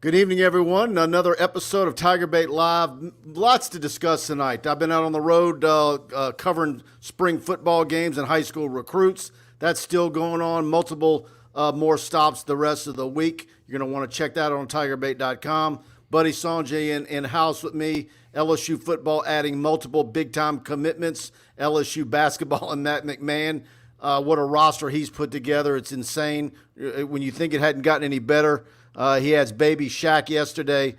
Good evening, everyone. Another episode of TigerBait Live. Lots to discuss tonight. I've been out on the road covering spring football games and high school recruits. That's still going on. Multiple more stops the rest of the week. You're going to want to check that out on TigerBait.com. Buddy Songy in-house with me. LSU football adding multiple big-time commitments. LSU basketball and Matt McMahon. What a roster he's put together. It's insane. When you think it hadn't gotten any better, he adds baby Shaq yesterday.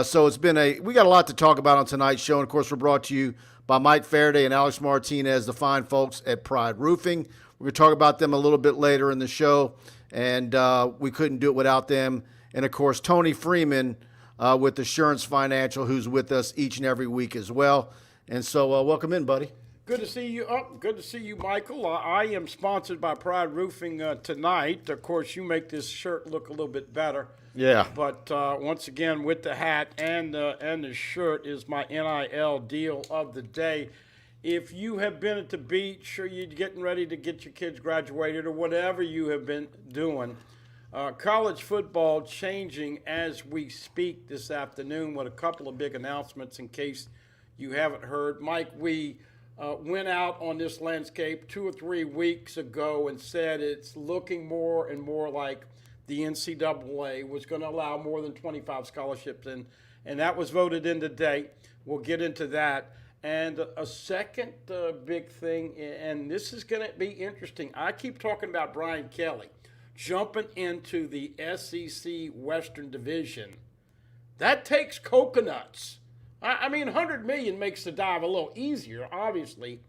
So it's been we got a lot to talk about on tonight's show. And, of course, we're brought to you by Mike Faraday and Alex Martinez, the fine folks at Pride Roofing. We're going to talk about them a little bit later in the show, and we couldn't do it without them. And, of course, Tony Freeman with Assurance Financial, who's with us each and every week as well. And so welcome in, buddy. Good to see you. Good to see you, Michael. I am sponsored by Pride Roofing tonight. Of course, you make this shirt look a little bit better. Yeah. But once again, with the hat and the shirt is my NIL deal of the day. If you have been at the beach or you're getting ready to get your kids graduated or whatever you have been doing, college football changing as we speak this afternoon with a couple of big announcements in case you haven't heard. Mike, we went out on this landscape 2 or 3 weeks ago and said it's looking more and more like the NCAA was going to allow more than 25 scholarships, and that was voted in today. We'll get into that. And a second big thing, and this is going to be interesting. I keep talking about Brian Kelly jumping into the SEC Western Division. That takes coconuts. I mean, $100 million makes the dive a little easier, obviously,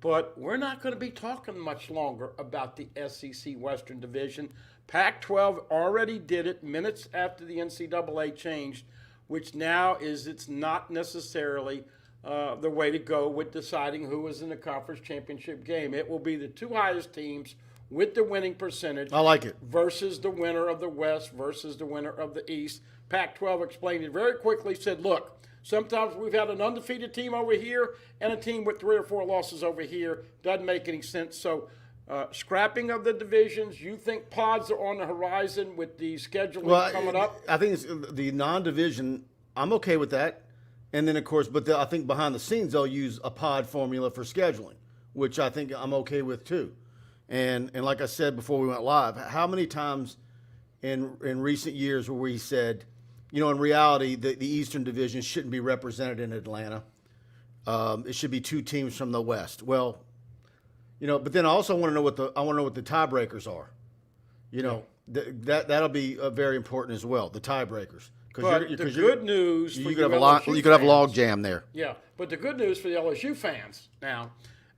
but we're not going to be talking much longer about the SEC Western Division. Pac-12 already did it minutes after the NCAA changed, which now is it's not necessarily the way to go with deciding who is in the conference championship game. It will be the 2 highest teams with the winning percentage. I like it. Versus the winner of the West versus the winner of the East. Pac-12 explained it very quickly, said, look, sometimes we've had an undefeated team over here and a team with 3 or 4 losses over here. Doesn't make any sense. So scrapping of the divisions, you think pods are on the horizon with the scheduling coming up? I think it's the non-division, I'm okay with that. And then, of course, but I think behind the scenes they'll use a pod formula for scheduling, which I think I'm okay with too. And like I said before we went live, how many times in recent years where we said, you know, in reality, the Eastern Division shouldn't be represented in Atlanta. It should be 2 teams from the West. Well, you know, but then I also want to know what the tiebreakers are. You know, that'll be very important as well. The tiebreakers. But the good news for you could have a log jam there. Yeah, but the good news for the LSU fans now,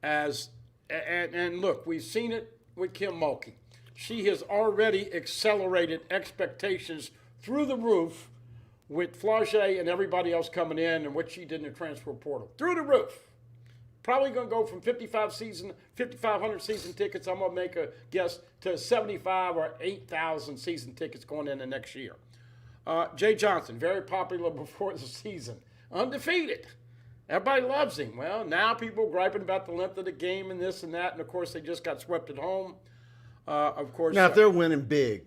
and look, we've seen it with Kim Mulkey. She has already accelerated expectations through the roof with Flage and everybody else coming in and what she did in the transfer portal. Through the roof. Probably going to go from 5,500 season tickets, I'm going to make a guess, to 75 or 8,000 season tickets going in the next year. Jay Johnson, very popular before the season. Undefeated. Everybody loves him. Well, now people are griping about the length of the game and this and that, and, of course, they just got swept at home. Of course. Now, if they're winning big,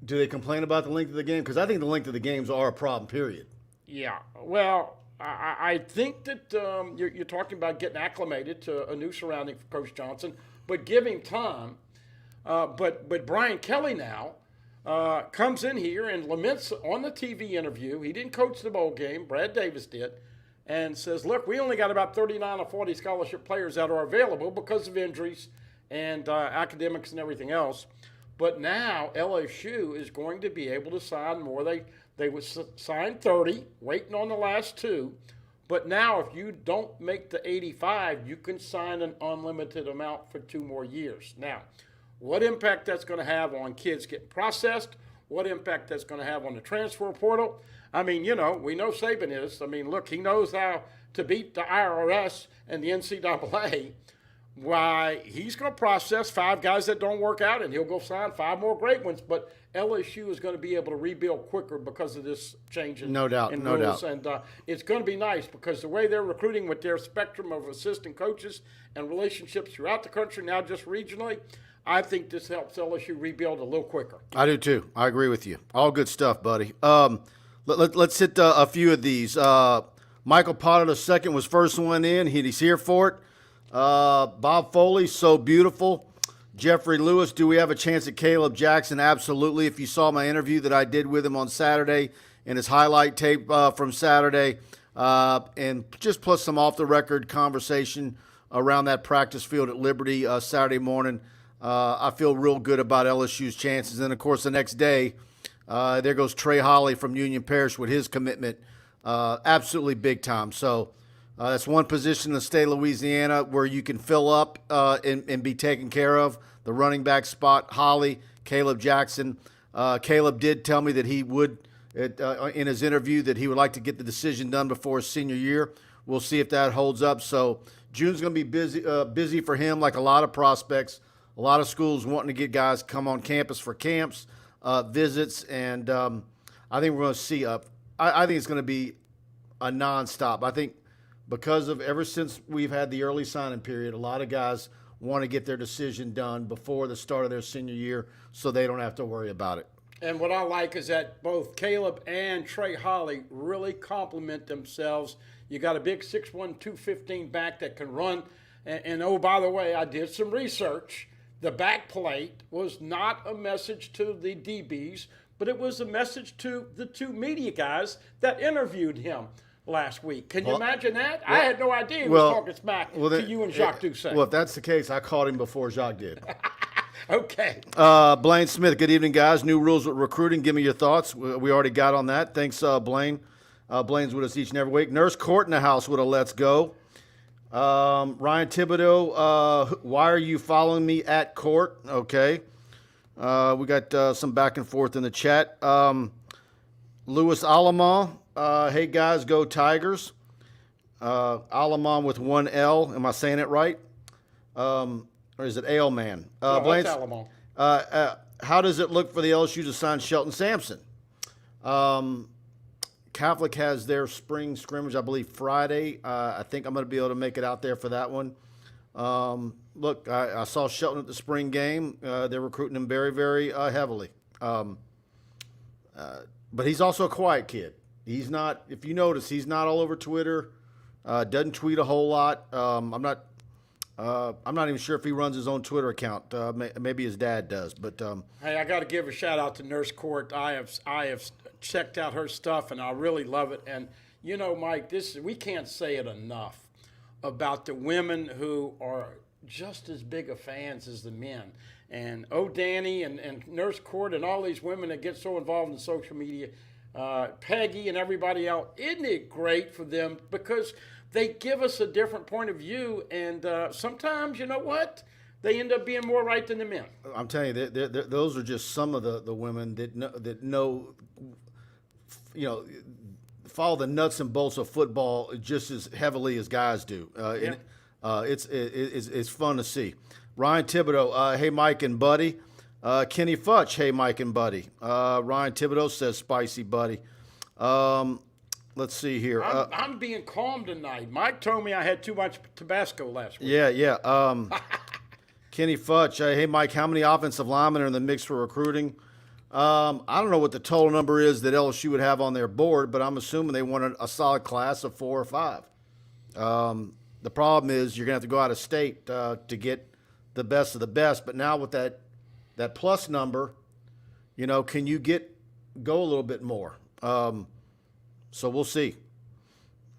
do they complain about the length of the game? Because I think the length of the games are a problem, period. Yeah. Well, I think that you're talking about getting acclimated to a new surrounding for Coach Johnson, but give him time. But Brian Kelly now comes in here and laments on the TV interview. He didn't coach the bowl game. Brad Davis did. And says, look, we only got about 39 or 40 scholarship players that are available because of injuries and academics and everything else. But now LSU is going to be able to sign more. They would sign 30, waiting on the last 2. But now if you don't make the 85, you can sign an unlimited amount for 2 more years. Now, what impact that's going to have on kids getting processed, what impact that's going to have on the transfer portal. I mean, you know, we know Saban is. I mean, look, he knows how to beat the IRS and the NCAA. Why, he's going to process 5 guys that don't work out, and he'll go sign 5 more great ones. But LSU is going to be able to rebuild quicker because of this change in no doubt. And it's going to be nice because the way they're recruiting with their spectrum of assistant coaches and relationships throughout the country, now just regionally, I think this helps LSU rebuild a little quicker. I do too. I agree with you. All good stuff, buddy. Let's hit a few of these. Michael Potter II was first one in. He's here for it. Bob Foley, so beautiful. Jeffrey Lewis, do we have a chance at Caleb Jackson? Absolutely. If you saw my interview that I did with him on Saturday and his highlight tape from Saturday, and just plus some off-the-record conversation around that practice field at Liberty Saturday morning, I feel real good about LSU's chances. And, of course, the next day, there goes Trey Holly from Union Parish with his commitment, absolutely big time. So that's one position in the state of Louisiana where you can fill up and be taken care of. The running back spot, Holly, Caleb Jackson. Caleb did tell me that he would, in his interview, that he would like to get the decision done before his senior year. We'll see if that holds up. So June's going to be busy for him, like a lot of prospects. A lot of schools wanting to get guys come on campus for camps, visits, and I think we're going to see I think it's going to be a nonstop. I think because of ever since we've had the early signing period, a lot of guys want to get their decision done before the start of their senior year so they don't have to worry about it. And what I like is that both Caleb and Trey Holly really complement themselves. You got a big 6'1", 215 back that can run. And oh, by the way, I did some research. The back plate was not a message to the DBs, but it was a message to the two media guys that interviewed him last week. Can you imagine that? I had no idea he was talking smack to you and Jacques Doucet. Well, if that's the case, I called him before Jacques did. Okay. Blaine Smith, good evening, guys. New rules with recruiting. Give me your thoughts. We already got on that. Thanks, Blaine. Blaine's with us each and every week. Nurse Court in the house with a let's go. Ryan Thibodeau, why are you following me at court? Okay. We got some back and forth in the chat. Louis Alamont, hey guys, go Tigers. Alamont with one L. Am I saying it right? Or is it Ailman? No, that's Alamont. How does it look for the LSU to sign Shelton Sampson? Catholic has their spring scrimmage, I believe, Friday. I think I'm going to be able to make it out there for that one. Look, I saw Shelton at the spring game. They're recruiting him very, very heavily. But he's also a quiet kid. He's not, if you notice, he's not all over Twitter. Doesn't tweet a whole lot. I'm not even sure if he runs his own Twitter account. Maybe his dad does. But hey, I got to give a shout out to Nurse Court. I have checked out her stuff, and I really love it. And you know, Mike, we can't say it enough about the women who are just as big of fans as the men. And Danny and Nurse Court and all these women that get so involved in social media, Peggy and everybody else, isn't it great for them? Because they give us a different point of view, and sometimes, you know what? They end up being more right than the men. I'm telling you, those are just some of the women that know, you know, follow the nuts and bolts of football just as heavily as guys do. And it's fun to see. Ryan Thibodeau, hey Mike and Buddy. Kenny Futch, hey Mike and Buddy. Ryan Thibodeau says spicy Buddy. Let's see here. I'm being calm tonight. Mike told me I had too much Tabasco last week. Yeah. Kenny Futch, hey Mike, how many offensive linemen are in the mix for recruiting? I don't know what the total number is that LSU would have on their board, but I'm assuming they want a solid class of 4 or 5. The problem is you're going to have to go out of state to get the best of the best. But now with that plus number, you know, can you go a little bit more? So we'll see.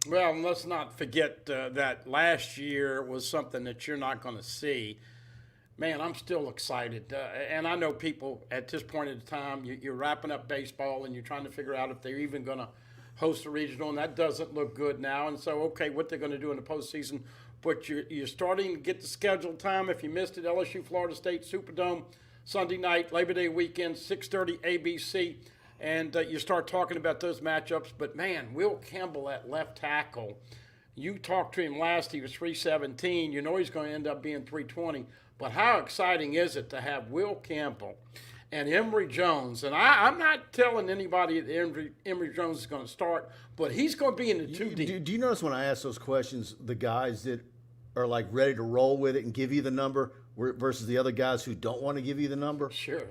Well, and let's not forget that last year was something that you're not going to see. Man, I'm still excited. And I know people at this point in time, you're wrapping up baseball and you're trying to figure out if they're even going to host a regional, and that doesn't look good now. And so, okay, what they're going to do in the postseason. But you're starting to get the scheduled time. If you missed it, LSU, Florida State, Superdome, Sunday night, Labor Day weekend, 6:30 ABC. And you start talking about those matchups. But, man, Will Campbell at left tackle, you talked to him last, he was 317. You know he's going to end up being 320. But how exciting is it to have Will Campbell and Emory Jones? And I'm not telling anybody that Emory Jones is going to start, but he's going to be in the 2D. Do you notice when I ask those questions, the guys that are like ready to roll with it and give you the number, versus the other guys who don't want to give you the number. Sure.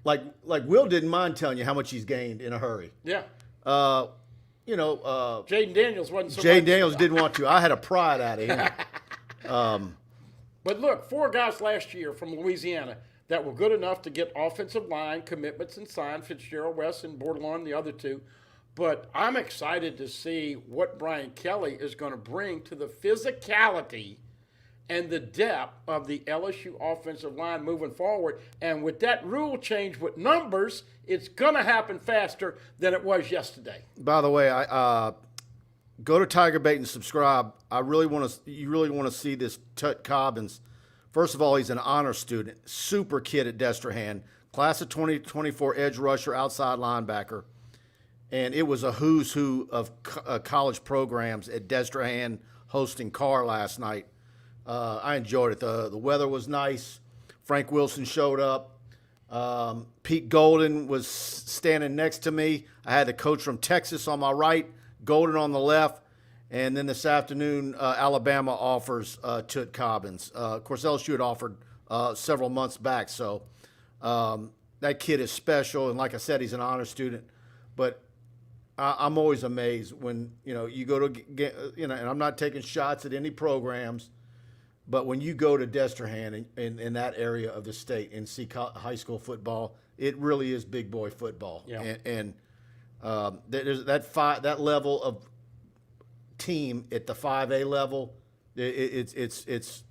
Like Will didn't mind telling you how much he's gained in a hurry. Yeah. Jaden Daniels wasn't so Jaden much. Daniels didn't want to. I had a pride out of him. But look, 4 guys last year from Louisiana that were good enough to get offensive line commitments and signed, Fitzgerald West and Bordelon, the other 2. But I'm excited to see what Brian Kelly is going to bring to the physicality and the depth of the LSU offensive line moving forward. And with that rule change with numbers, it's going to happen faster than it was yesterday. By the way, I go to TigerBait and subscribe. You really want to see this Tut Cobbins. First of all, he's an honor student, super kid at Destrehan, class of 2024 edge rusher, outside linebacker. And it was a who's who of college programs at Destrehan hosting Carr last night. I enjoyed it. The weather was nice. Frank Wilson showed up. Pete Golden was standing next to me. I had the coach from Texas on my right, Golden on the left. And then this afternoon, Alabama offers Tut Cobbins. Of course, LSU had offered several months back. So that kid is special. And like I said, he's an honor student. But I'm always amazed when, you go to get, and I'm not taking shots at any programs, but when you go to Destrehan in that area of the state and see high school football, it really is big boy football. Yeah. And there's that level of team at the 5A level. It's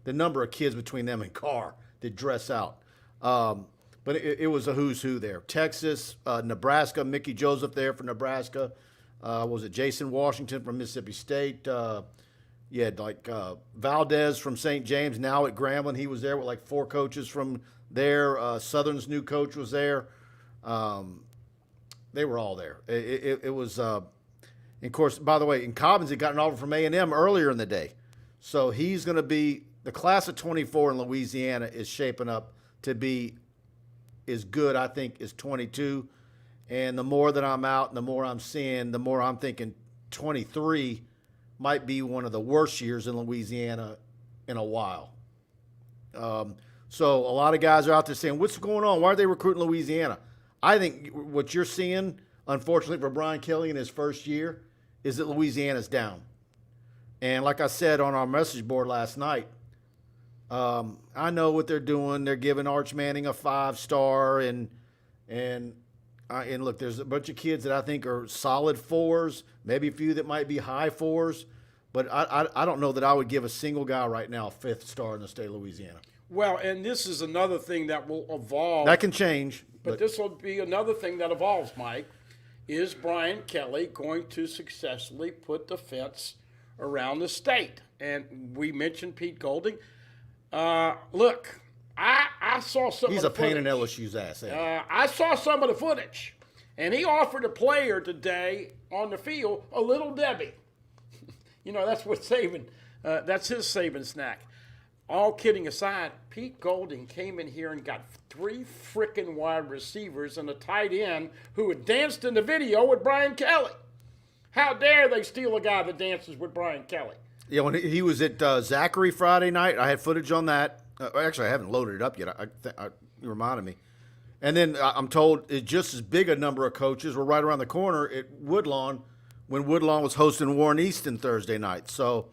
the number of kids between them and Carr that dress out. But it was a who's who there. Texas, Nebraska, Mickey Joseph there for Nebraska. Was it Jason Washington from Mississippi State? You had Valdez from St. James, now at Grambling. He was there with 4 coaches from there. Southern's new coach was there. They were all there. It was, of course, by the way, in Cobbins had gotten an offer from A&M earlier in the day. So he's going to be, the class of 24 in Louisiana is shaping up to be as good, I think, as 22. And the more that I'm out and the more I'm seeing, the more I'm thinking 23 might be one of the worst years in Louisiana in a while. So a lot of guys are out there saying, what's going on? Why are they recruiting Louisiana? I think what you're seeing, unfortunately for Brian Kelly in his first year, is that Louisiana's down. And like I said on our message board last night, I know what they're doing. They're giving Arch Manning a 5-star, and look, there's a bunch of kids that I think are solid 4s, maybe a few that might be high 4s, but I don't know that I would give a single guy right now a 5th star in the state of Louisiana. Well, and this is another thing that will evolve. That can change. But this will be another thing that evolves, Mike. Is Brian Kelly going to successfully put the fence around the state? And we mentioned Pete Golding. Look, I saw some He's of the pain in footage. LSU's ass. I saw some of the footage, and he offered a player today on the field a Little Debbie. That's what that's his saving snack. All kidding aside, Pete Golding came in here and got 3 frickin' wide receivers and a tight end who had danced in the video with Brian Kelly. How dare they steal a guy that dances with Brian Kelly? Yeah, when he was at Zachary Friday night, I had footage on that. Actually, I haven't loaded it up yet. You reminded me. And then I'm told just as big a number of coaches were right around the corner at Woodlawn when Woodlawn was hosting Warren Easton Thursday night. So,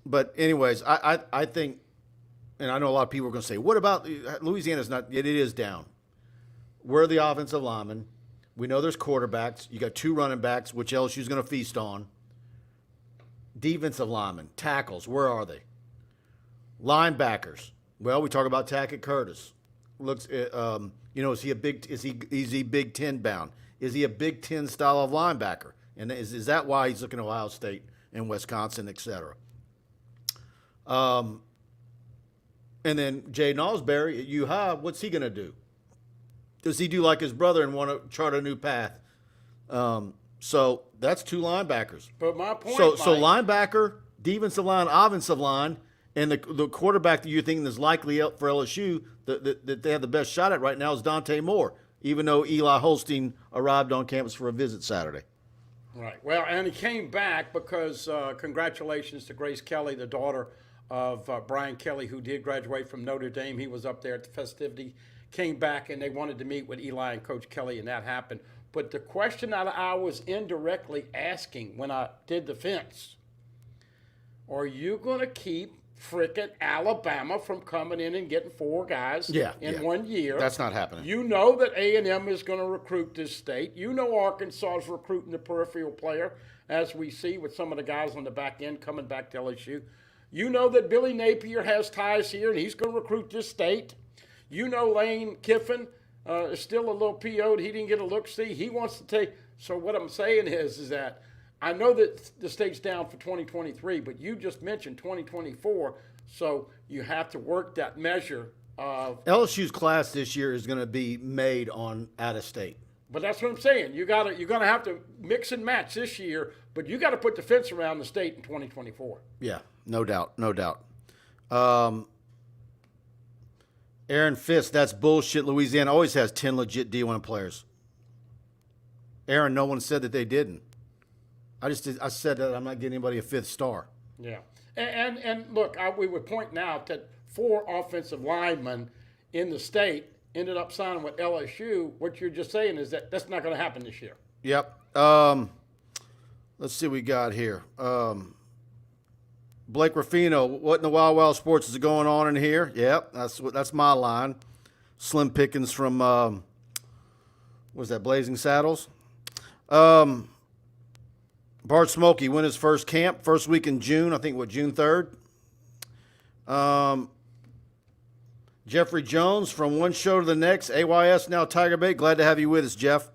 but anyways, I think, and I know a lot of people are going to say, what about Louisiana's not, it is down. We're the offensive linemen. We know there's quarterbacks. You got 2 running backs, which LSU's going to feast on. Defensive linemen, tackles, where are they? Linebackers. Well, we talk about Tackett Curtis. Looks, is he Big Ten bound? Is he a Big Ten style of linebacker? And is that why he's looking at Ohio State and Wisconsin, et cetera? And then Jay Nosberry at Ncaa, what's he going to do? Does he do like his brother and want to chart a new path? So that's 2 linebackers. But my point, So Mike, linebacker, defensive line, offensive line, and the quarterback that you're thinking is likely for LSU that they have the best shot at right now is Dante Moore, even though Eli Holstein arrived on campus for a visit Saturday. Right. Well, and he came back because congratulations to Grace Kelly, the daughter of Brian Kelly, who did graduate from Notre Dame. He was up there at the festivity, came back, and they wanted to meet with Eli and Coach Kelly, and that happened. But the question that I was indirectly asking when I did the fence, are you going to keep frickin' Alabama from coming in and getting 4 guys in 1 year? That's not happening. You know that A&M is going to recruit this state. You know Arkansas is recruiting the peripheral player, as we see with some of the guys on the back end coming back to LSU. You know that Billy Napier has ties here, and he's going to recruit this state. You know Lane Kiffin is still a little PO'd. He didn't get a look-see. He wants to take – so what I'm saying is that I know that the state's down for 2023, but you just mentioned 2024, so you have to work that measure of LSU's class this year is going to be made on out-of-state. But that's what I'm saying. You're going to have to mix and match this year, but you got to put the fence around the state in 2024. Yeah, no doubt. Aaron Fisk, that's bullshit. Louisiana always has 10 legit D1 players. Aaron, no one said that they didn't. I said that I'm not getting anybody a 5th star. Yeah. And look, we were pointing out that 4 offensive linemen in the state ended up signing with LSU. What you're just saying is that that's not going to happen this year. Yep. Let's see what we got here. Blake Ruffino, what in the Wild Wild Sports is going on in here? Yep, that's my line. Slim Pickens from, what was that, Blazing Saddles? Bart Smokey win his first camp, first week in June, I think, June 3rd? Jeffrey Jones from one show to the next, AYS now TigerBait. Glad to have you with us, Jeff.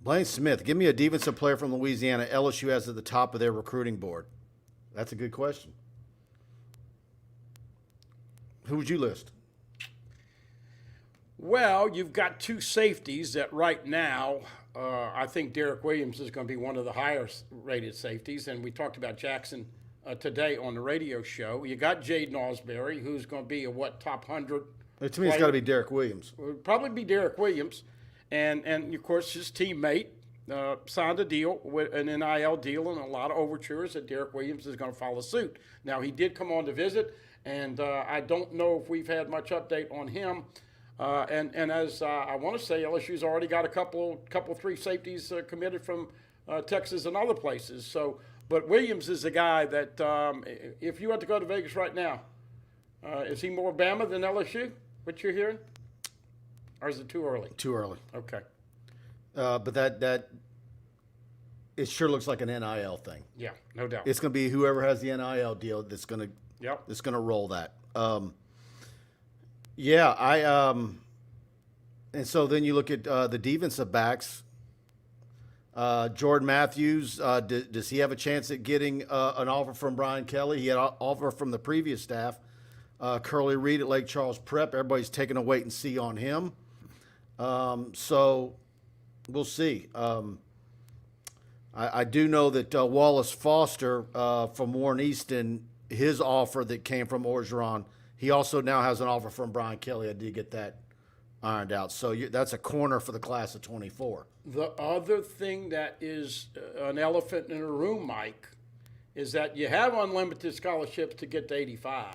Blaine Smith, give me a defensive player from Louisiana LSU has at the top of their recruiting board. That's a good question. Who would you list? Well, you've got 2 safeties that right now, I think Derek Williams is going to be one of the higher rated safeties. And we talked about Jackson today on the radio show. You got Jaden Osbury, who's going to be a top 100. To me, it's got to be Derek Williams. It would probably be Derek Williams. And of course, his teammate signed a deal, with an NIL deal, and a lot of overtures that Derek Williams is going to follow suit. Now, he did come on to visit, and I don't know if we've had much update on him. And as I want to say, LSU's already got a couple 3 safeties committed from Texas and other places. So, but Williams is the guy that if you had to go to Vegas right now, is he more Bama than LSU? What you're hearing? Or is it too early? Too early. Okay. But that it sure looks like an NIL thing. Yeah, no doubt. It's going to be whoever has the NIL deal that's going to roll that. And so then you look at the defensive backs. Jordan Matthews, does he have a chance at getting an offer from Brian Kelly? He had an offer from the previous staff. Curly Reed at Lake Charles Prep. Everybody's taking a wait and see on him. So we'll see. I do know that Wallace Foster from Warren Easton, his offer that came from Orgeron, he also now has an offer from Brian Kelly. I did get that ironed out. So that's a corner for the class of 24. The other thing that is an elephant in the room, Mike, is that you have unlimited scholarships to get to 85.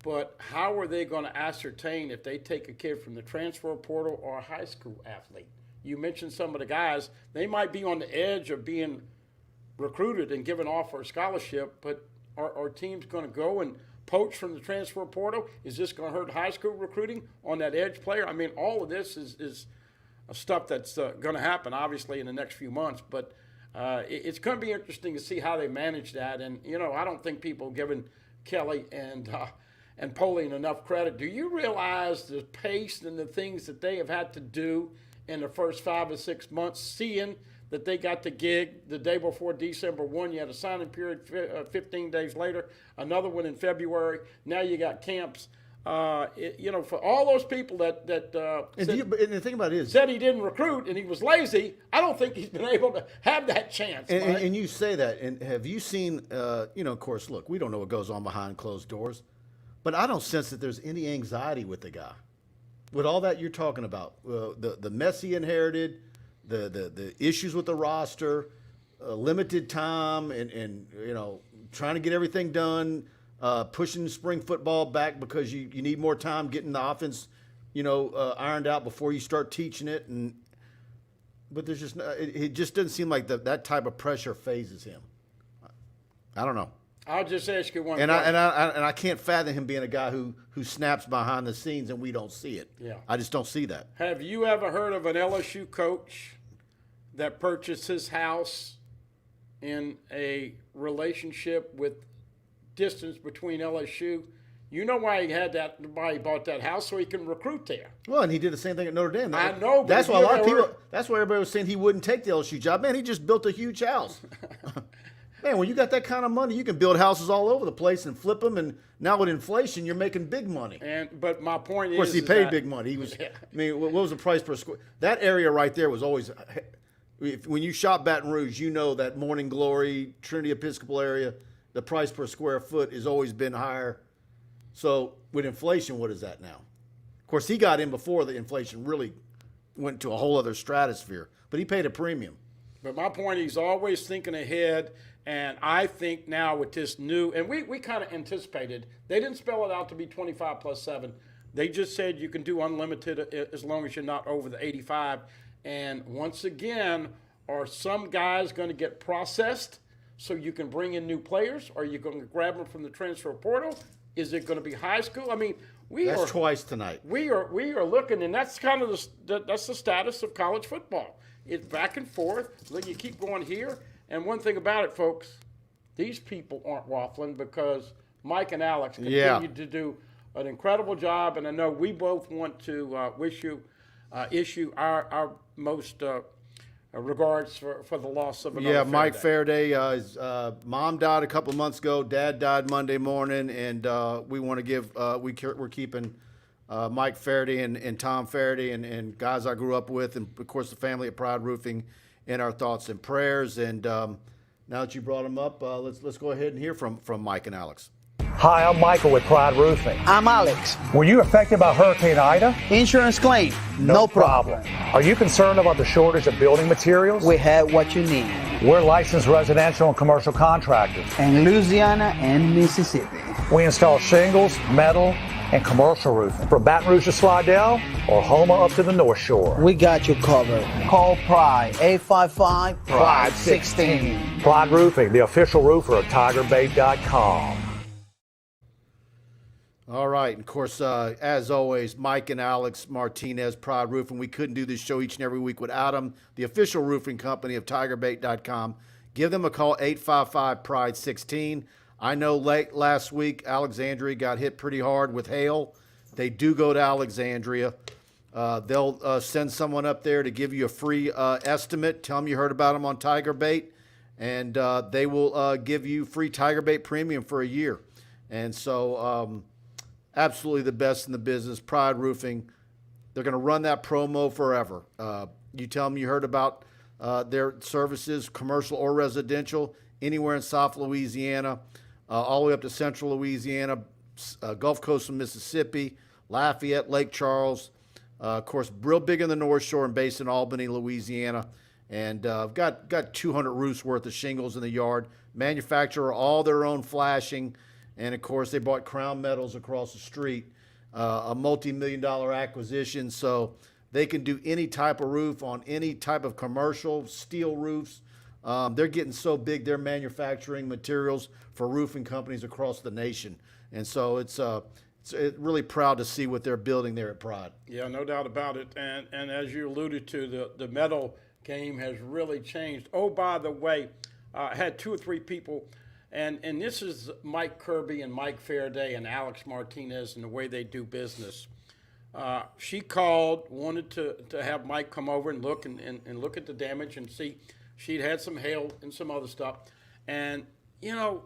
But how are they going to ascertain if they take a kid from the transfer portal or a high school athlete? You mentioned some of the guys. They might be on the edge of being recruited and given offer a scholarship, but are teams going to go and poach from the transfer portal? Is this going to hurt high school recruiting on that edge player? I mean, all of this is stuff that's going to happen, obviously, in the next few months. But it's going to be interesting to see how they manage that. And, I don't think people are giving Kelly and Polian enough credit. Do you realize the pace and the things that they have had to do in the first 5 or 6 months, seeing that they got the gig the day before December 1? You had a signing period 15 days later, another one in February. Now you got camps. For all those people that and the thing about it is, said he didn't recruit and he was lazy, I don't think he's been able to have that chance. And you say that, and have you seen, of course, look, we don't know what goes on behind closed doors, but I don't sense that there's any anxiety with the guy. with all that you're talking about, the mess he inherited, the issues with the roster, limited time, and trying to get everything done, pushing spring football back because you need more time getting the offense, ironed out before you start teaching it, but there's just it just doesn't seem like that type of pressure phases him. I don't know. I'll just ask you one And question. I can't fathom him being a guy who snaps behind the scenes and we don't see it. Yeah. I just don't see that. Have you ever heard of an LSU coach that purchased his house in a relationship with distance between LSU? You know why why he bought that house, so he can recruit there. Well, and he did the same thing at Notre Dame. I know, but That's if why you a lot of ever- people. That's why everybody was saying he wouldn't take the LSU job. Man, he just built a huge house. Man, when you got that kind of money, you can build houses all over the place and flip them. And now with inflation, you're making big money. But my point is, Of course, he paid big money. He was. I mean, what was the price per square? That area right there was always. When you shop Baton Rouge, you know that Morning Glory, Trinity Episcopal area, the price per square foot has always been higher. So with inflation, what is that now? Of course, he got in before the inflation really went to a whole other stratosphere, but he paid a premium. But my point, he's always thinking ahead, and I think now with this new, and we kind of anticipated, they didn't spell it out to be 25 plus 7. They just said you can do unlimited as long as you're not over the 85. And once again, are some guys going to get processed so you can bring in new players? Are you going to grab them from the transfer portal? Is it going to be high school? I mean, That's twice tonight. We are looking, and that's kind of that's the status of college football. It's back and forth. Then you keep going here. And one thing about it, folks, these people aren't waffling because Mike and Alex continue to do an incredible job. And I know we both want to issue our most regards for the loss of another Mike Faraday. Faraday. His mom died a couple of months ago. Dad died Monday morning, and we want to give. We're keeping Mike Faraday and Tom Faraday and guys I grew up with, and of course the family at Pride Roofing in our thoughts and prayers. And now that you brought them up, let's go ahead and hear from Mike and Alex. Hi, I'm Michael with Pride Roofing. I'm Alex. Were you affected by Hurricane Ida? Insurance claim, no problem. Are you concerned about the shortage of building materials? We have what you need. We're licensed residential and commercial contractors. In Louisiana and Mississippi. We install shingles, metal, and commercial roofing from Baton Rouge to Slidell or Houma up to the North Shore. We got you covered. Call Pride, 855-PRIDE-16. Pride Roofing, the official roofer of TigerBait.com. All right. And of course, as always, Mike and Alex Martinez, Pride Roofing. We couldn't do this show each and every week without them. The official roofing company of TigerBait.com. Give them a call, 855-PRIDE-16. I know late last week, Alexandria got hit pretty hard with hail. They do go to Alexandria. They'll send someone up there to give you a free estimate. Tell them you heard about them on TigerBait, and they will give you free TigerBait premium for a year. And so absolutely the best in the business, Pride Roofing. They're going to run that promo forever. You tell them you heard about their services, commercial or residential, anywhere in South Louisiana, all the way up to Central Louisiana, Gulf Coast of Mississippi, Lafayette, Lake Charles. Of course, real big in the North Shore and based in Albany, Louisiana. And I've got 200 roofs worth of shingles in the yard. Manufacture all their own flashing. And, of course, they bought Crown Metals across the street, a multi-million-dollar acquisition. So they can do any type of roof on any type of commercial, steel roofs. They're getting so big, they're manufacturing materials for roofing companies across the nation. And so it's really proud to see what they're building there at Pride. Yeah, no doubt about it. And as you alluded to, the metal game has really changed. Oh, by the way, I had 2 or 3 people, and this is Mike Kirby and Mike Faraday and Alex Martinez and the way they do business. She called, wanted to have Mike come over and look and look at the damage and see. She'd had some hail and some other stuff. And,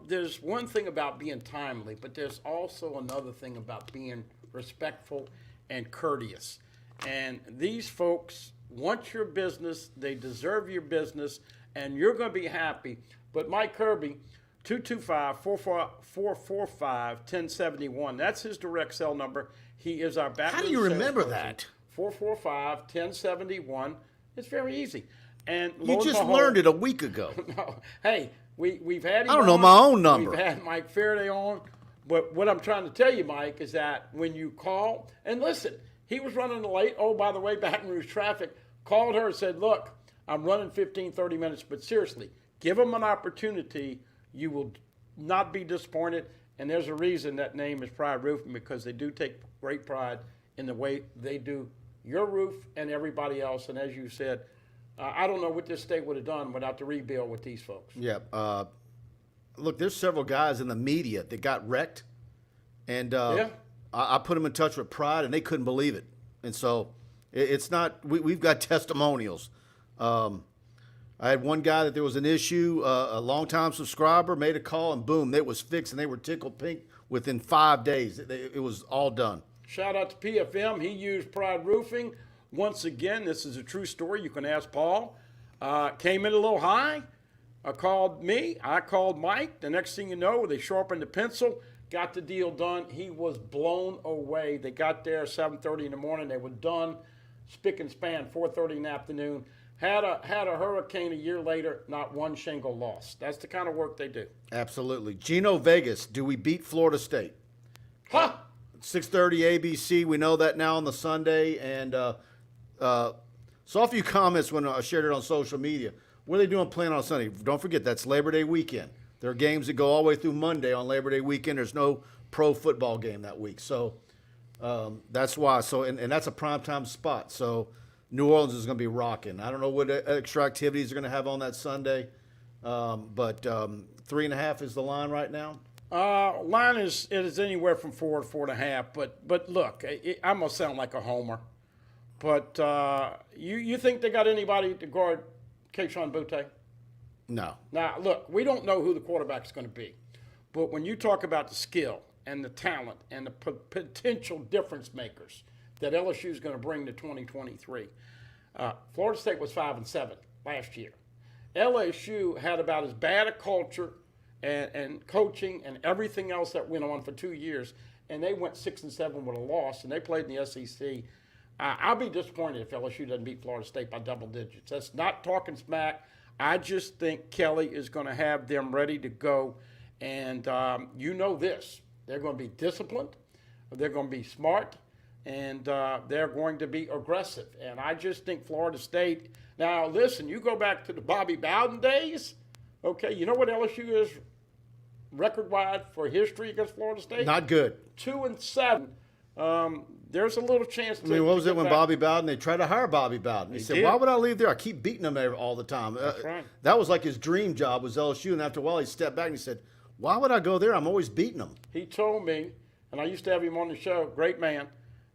there's one thing about being timely, but there's also another thing about being respectful and courteous. And these folks want your business. They deserve your business, and you're going to be happy. But Mike Kirby 225-445-1071. That's his direct cell number. He is our Baton How do you Rouge remember salesperson. that? 445-1071. It's very easy. And You just learned it a week ago. No, hey, we've had him I don't know on. my own number. We've had Mike Faraday on. But what I'm trying to tell you, Mike, is that when you call, and listen, he was running late. Oh, by the way, Baton Rouge traffic. Called her and said, look, I'm running 15, 30 minutes, but seriously, give him an opportunity. You will not be disappointed. And there's a reason that name is Pride Roofing, because they do take great pride in the way they do your roof and everybody else. And as you said, I don't know what this state would have done without the rebuild with these folks. Yeah. Look, there's several guys in the media that got wrecked, and I put them in touch with Pride, and they couldn't believe it. And so it's not. We've got testimonials. I had one guy that there was an issue. A longtime subscriber made a call, and boom, it was fixed, and they were tickled pink within 5 days. It was all done. Shout out to PFM. He used Pride Roofing. Once again, this is a true story. You can ask Paul. Came in a little high. Called me. I called Mike. The next thing you know, they sharpened the pencil, got the deal done. He was blown away. They got there 7:30 in the morning. They were done, spick and span, 4:30 in the afternoon. Had a hurricane a year later, not one shingle lost. That's the kind of work they do. Absolutely. Gino Vegas, do we beat Florida State? Huh? 6:30 ABC. We know that now on the Sunday. And saw a few comments when I shared it on social media. What are they doing playing on Sunday? Don't forget, that's Labor Day weekend. There are games that go all the way through Monday on Labor Day weekend. There's no pro football game that week. So that's why. So and that's a primetime spot. So New Orleans is going to be rocking. I don't know what extra activities they're going to have on that Sunday. But 3.5 is the line right now. Line is anywhere from 4 to 4.5. But look, I'm gonna sound like a homer. But you think they got anybody to guard Keyshawn Butte? No. Now, look, we don't know who the quarterback's going to be. But when you talk about the skill and the talent and the potential difference makers that LSU is going to bring to 2023, Florida State was 5-7 last year. LSU had about as bad a culture and coaching and everything else that went on for 2 years, and they went 6-7 with a loss, and they played in the SEC. I'll be disappointed if LSU doesn't beat Florida State by double digits. That's not talking smack. I just think Kelly is going to have them ready to go. And you know this. They're going to be disciplined. They're going to be smart. And they're going to be aggressive. And I just think Florida State – now, listen, you go back to the Bobby Bowden days. Okay, you know what LSU is record-wide for history against Florida State? Not good. 2-7. There's a little chance. I mean, what was it when back. Bobby Bowden? They tried to hire Bobby Bowden. He said, did. "Why would I leave there? I keep beating them all the time." That's right. That was like his dream job was LSU. And after a while, he stepped back and he said, "Why would I go there? I'm always beating them." He told me, and I used to have him on the show. Great man.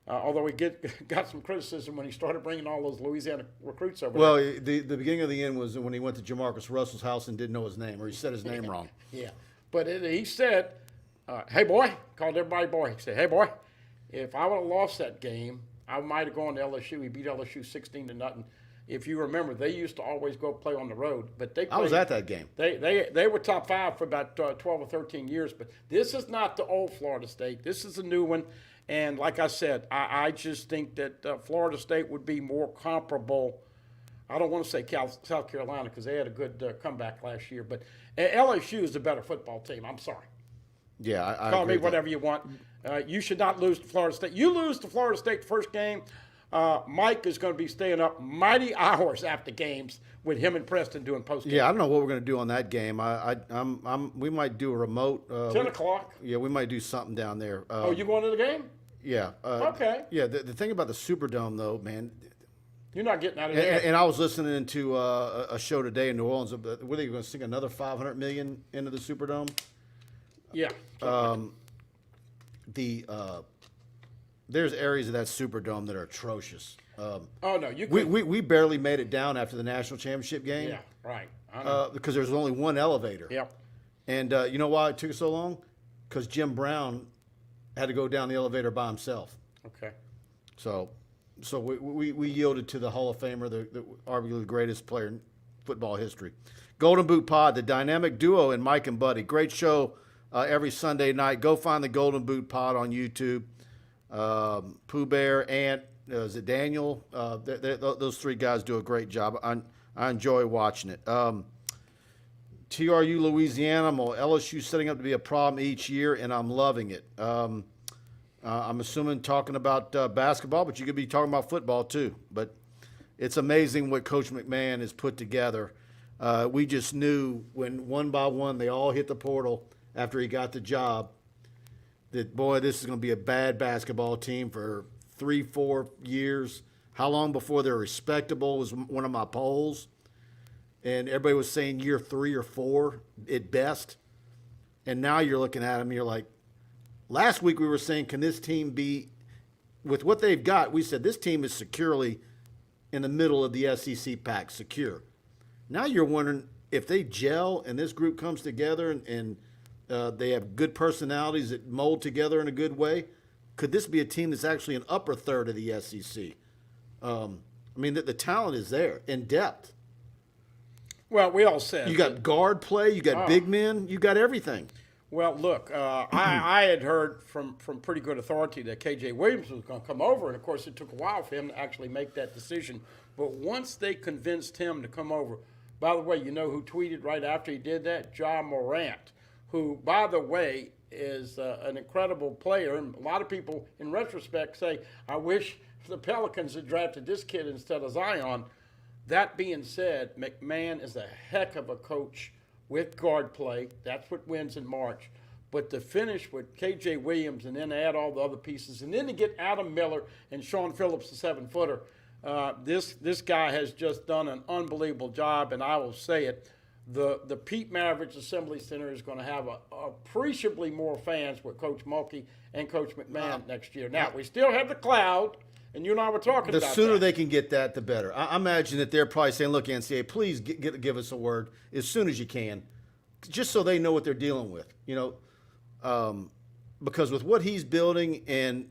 Although he got some criticism when he started bringing all those Louisiana recruits over. Well, there. the beginning of the end was when he went to Jamarcus Russell's house and didn't know his name, or he said his name wrong. Yeah, but he said, "Hey boy," called everybody boy. He said, "Hey boy, if I would have lost that game, I might have gone to LSU. He beat LSU 16-0. If you remember, they used to always go play on the road, but they. I was at that game. They were top 5 for about 12 or 13 years. But this is not the old Florida State. This is a new one. And like I said, I just think that Florida State would be more comparable. I don't want to say South Carolina because they had a good comeback last year, but LSU is the better football team. I'm sorry. Yeah, I Call agree me with whatever you want. You should not lose to Florida State. You lose to Florida State the first game, Mike is going to be staying up mighty hours after games with him and Preston doing post game. Yeah, I don't know what we're going to do on that game. We might do a remote. 10 o'clock. Yeah, we might do something down there. You going to the game? Yeah. Okay. Yeah, the thing about the Superdome, though, man. You're not getting out of there. And I was listening to a show today in New Orleans. Were they going to sink another $500 million into the Superdome? Yeah. There's areas of that Superdome that are atrocious. Oh no, you. Could, we barely made it down after the national championship game. Yeah, right. I know. Because there's only one elevator. Yep. And you know why it took so long? Because Jim Brown had to go down the elevator by himself. Okay. So we yielded to the Hall of Famer, the arguably the greatest player in football history. Golden Boot Pod, the dynamic duo in Mike and Buddy. Great show every Sunday night. Go find the Golden Boot Pod on YouTube. Pooh Bear, Ant, is it Daniel? Those three guys do a great job. I enjoy watching it. TRU Louisiana, LSU setting up to be a problem each year, and I'm loving it. I'm assuming talking about basketball, but you could be talking about football too. But it's amazing what Coach McMahon has put together. We just knew when one by one they all hit the portal after he got the job that, boy, this is going to be a bad basketball team for 3-4 years. How long before they're respectable was one of my polls. And everybody was saying year 3 or 4 at best. And now you're looking at them, you're like, last week we were saying, can this team be, with what they've got, we said this team is securely in the middle of the SEC pack, secure. Now you're wondering if they gel and this group comes together and they have good personalities that mold together in a good way, could this be a team that's actually an upper third of the SEC? I mean, the talent is there in depth. Well, we all said. You got guard play, you got big men, you got everything. Well, look, I had heard from pretty good authority that KJ Williams was going to come over, and of course it took a while for him to actually make that decision. But once they convinced him to come over, by the way, you know who tweeted right after he did that? John Morant, who, by the way, is an incredible player. And a lot of people, in retrospect, say, I wish the Pelicans had drafted this kid instead of Zion. That being said, McMahon is a heck of a coach with guard play. That's what wins in March. But to finish with K.J. Williams and then add all the other pieces, and then to get Adam Miller and Sean Phillips, the 7-footer, this guy has just done an unbelievable job, and I will say it. The Pete Maravich Assembly Center is going to have appreciably more fans with Coach Mulkey and Coach McMahon next year. Now, we still have the cloud, and you and I were talking about that. The sooner they can get that, the better. I imagine that they're probably saying, look, NCAA, please give us a word as soon as you can, just so they know what they're dealing with, because with what he's building and,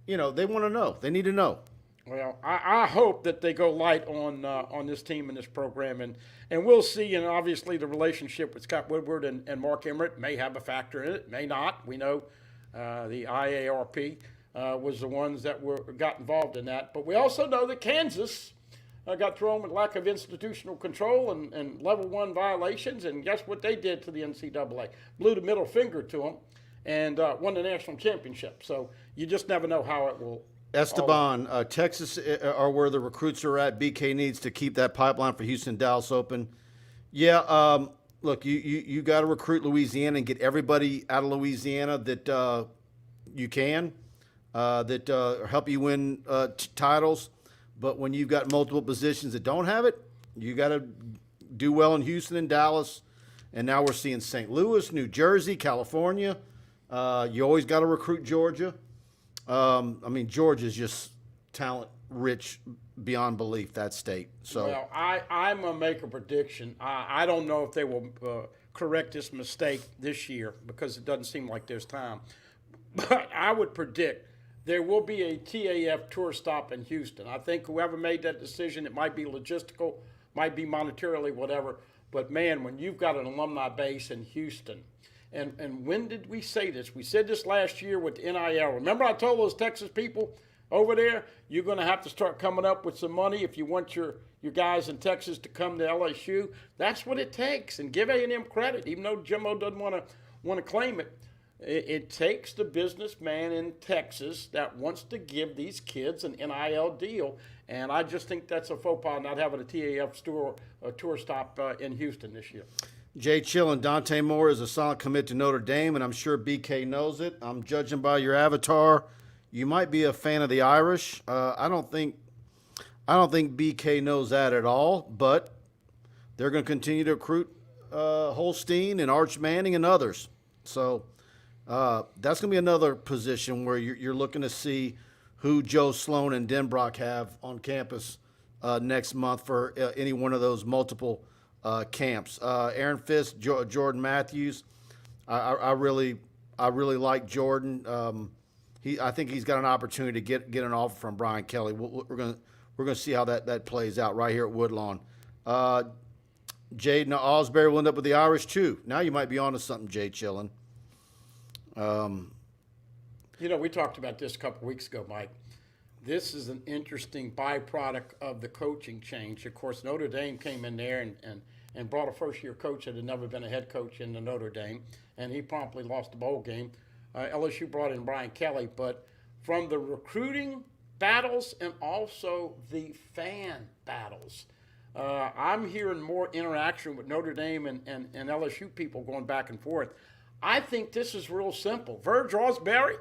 they want to know. They need to know. Well, I hope that they go light on this team and this program, and we'll see. And obviously, the relationship with Scott Woodward and Mark Emmert may have a factor in it, may not. We know the IARP was the ones that got involved in that, but we also know that Kansas got thrown with lack of institutional control and level 1 violations, and guess what they did to the NCAA? Blew the middle finger to them and won the national championship. So you just never know how it will. Esteban, Texas are where the recruits are at. BK needs to keep that pipeline for Houston, Dallas open. Yeah, look, you got to recruit Louisiana and get everybody out of Louisiana that you can, that help you win titles. But when you've got multiple positions that don't have it, you got to do well in Houston and Dallas. And now we're seeing St. Louis, New Jersey, California. You always got to recruit Georgia. Georgia's just talent rich beyond belief, that state. So, well, I'm going to make a prediction. I don't know if they will correct this mistake this year because it doesn't seem like there's time. But I would predict there will be a TAF tour stop in Houston. I think whoever made that decision, it might be logistical, might be monetarily, whatever. But, man, when you've got an alumni base in Houston, and when did we say this? We said this last year with NIL. Remember I told those Texas people over there, you're going to have to start coming up with some money if you want your guys in Texas to come to LSU. That's what it takes. And give A&M credit, even though Jimbo doesn't want to claim it. It takes the businessman in Texas that wants to give these kids an NIL deal. And I just think that's a faux pas not having a TAF tour stop in Houston this year. Jay Chill and Dante Moore is a solid commit to Notre Dame, and I'm sure BK knows it. I'm judging by your avatar. You might be a fan of the Irish. I don't think BK knows that at all, but they're going to continue to recruit Holstein and Arch Manning and others. So that's going to be another position where you're looking to see who Joe Sloan and Denbrock have on campus next month for any one of those multiple camps. Aaron Fisk, Jordan Matthews. I really like Jordan. I think he's got an opportunity to get an offer from Brian Kelly. We're gonna see how that plays out right here at Woodlawn. Jaden Osbury will end up with the Irish too. Now you might be onto something, Jay Chillin. We talked about this a couple weeks ago, Mike. This is an interesting byproduct of the coaching change. Of course, Notre Dame came in there and brought a first-year coach that had never been a head coach in the Notre Dame, and he promptly lost the bowl game. LSU brought in Brian Kelly, but from the recruiting battles and also the fan battles, I'm hearing more interaction with Notre Dame and LSU people going back and forth. I think this is real simple. Verge Osbury,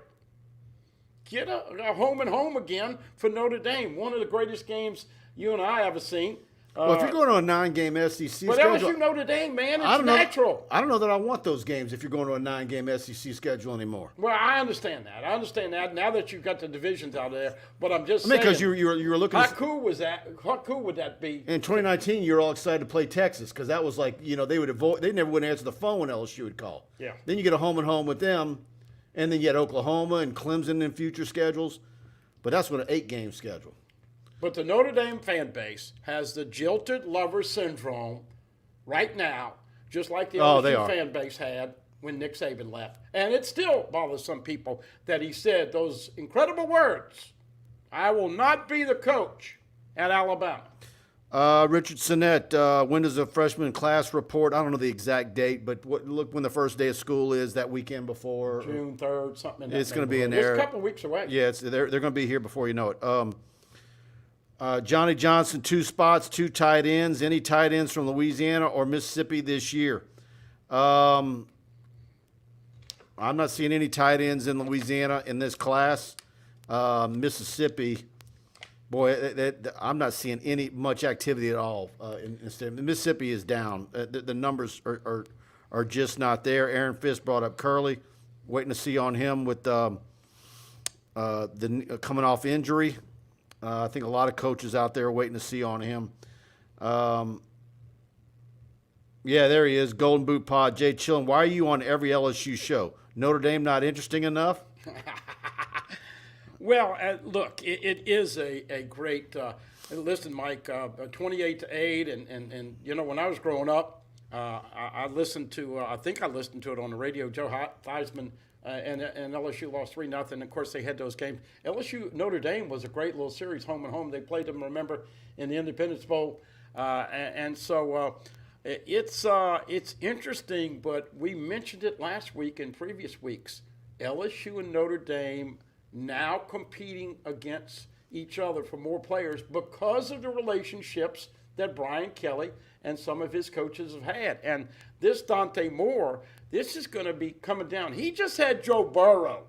get a home and home again for Notre Dame. One of the greatest games you and I ever seen. Well, if you're going to a 9-game SEC but schedule, LSU Notre Dame, man, it's natural. I don't know that I want those games if you're going to a 9-game SEC schedule anymore. Well, I understand that. Now that you've got the divisions out there, but I'm just saying. Because you were looking. How cool was that? How cool would that be? In 2019, you were all excited to play Texas because that was like, they would avoid. They never would answer the phone when LSU would call. Yeah. Then you get a home and home with them, and then you get Oklahoma and Clemson in future schedules, but that's what an 8-game schedule. But the Notre Dame fan base has the jilted lover syndrome right now, just like the LSU fan base had when Nick Saban left. And it still bothers some people that he said those incredible words, "I will not be the coach at Alabama." Richard Sinnett, when does the freshman class report? I don't know the exact date, but look when the first day of school is that weekend before. June 3rd, something in that It's going to be in there. It's a couple of weeks away. Yeah, they're going to be here before you know it. Johnny Johnson, 2 spots, 2 tight ends. Any tight ends from Louisiana or Mississippi this year? I'm not seeing any tight ends in Louisiana in this class. Mississippi, boy, I'm not seeing much activity at all. Mississippi is down. The numbers are just not there. Aaron Fisk brought up Curley. Waiting to see on him with the coming off injury. I think a lot of coaches out there are waiting to see on him. Yeah, there he is, Golden Boot Pod, Jay Chillin. Why are you on every LSU show? Notre Dame not interesting enough? Well, look, it is a great listen, Mike. 28-8, and when I was growing up, I listened to I think I listened to it on the radio. Joe Theismann and LSU lost 3-0. Of course, they had those games. LSU Notre Dame was a great little series, home and home. They played them, remember, in the Independence Bowl, so it's interesting. But we mentioned it last week and previous weeks. LSU and Notre Dame now competing against each other for more players because of the relationships that Brian Kelly and some of his coaches have had. And this Dante Moore, this is going to be coming down. He just had Joe Burrow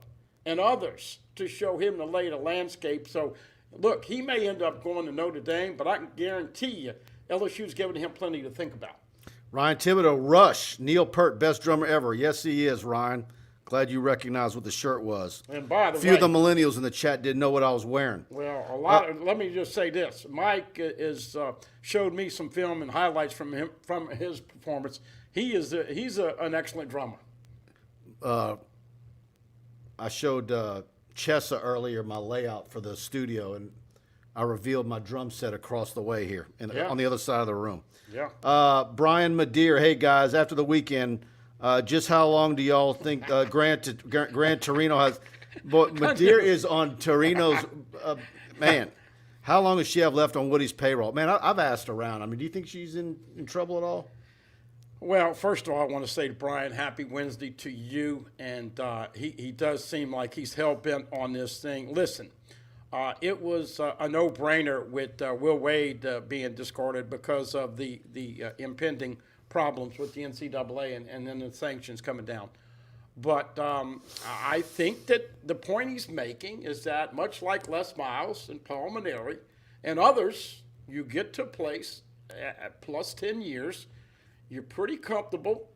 and others to show him the lay of the landscape. So, look, he may end up going to Notre Dame, but I can guarantee you LSU's giving him plenty to think about. Ryan Thibodeau, Rush, Neil Peart, best drummer ever. Yes, he is, Ryan. Glad you recognized what the shirt was. And by the way, few of the millennials in the chat didn't know what I was wearing. Well, let me just say this: Mike showed me some film and highlights from his performance. He's an excellent drummer. I showed Chessa earlier my layout for the studio, and I revealed my drum set across the way here on the other side of the room. Yeah. Brian Madeir, hey guys, after the weekend. Just how long do y'all think Gran Torino has? But Madeir is on Torino's. Man, how long does she have left on Woody's payroll? Man, I've asked around. I mean, do you think she's in trouble at all? Well, first of all, I want to say to Brian, happy Wednesday to you. And he does seem like he's hell-bent on this thing. Listen, it was a no-brainer with Will Wade being discarded because of the impending problems with the NCAA and then the sanctions coming down. But I think that the point he's making is that much like Les Miles and Paul Maneri and others, you get to a place at plus 10 years, you're pretty comfortable,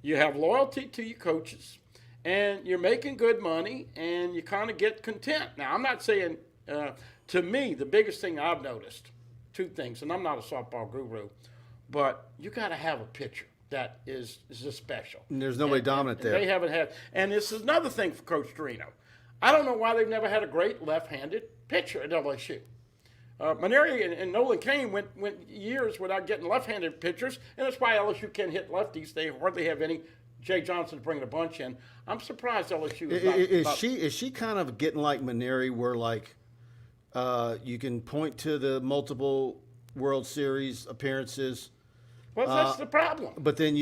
you have loyalty to your coaches, and you're making good money, and you kind of get content. Now, I'm not saying, to me, the biggest thing I've noticed, 2 things, and I'm not a softball guru, but you got to have a pitcher that is just special. And there's nobody dominant there. They haven't had. And this is another thing for Coach Torino. I don't know why they've never had a great left-handed pitcher at LSU. Maneri and Nolan Cain went years without getting left-handed pitchers, and that's why LSU can't hit lefties. They hardly have any. Jay Johnson's bringing a bunch in. I'm surprised LSU is she kind of getting like Maneri, where like you can point to the multiple World Series appearances. Well, that's the problem. But then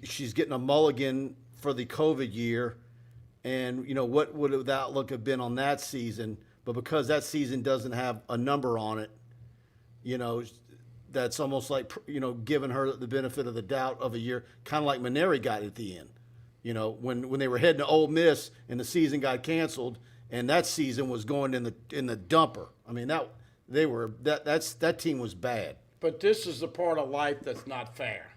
she's getting a mulligan for the COVID year, and what would that outlook have been on that season? But because that season doesn't have a number on it, that's almost like giving her the benefit of the doubt of a year, kind of like Maneri got at the end. When they were heading to Ole Miss and the season got canceled, and that season was going in the dumper. I mean that team was bad. But this is the part of life that's not fair.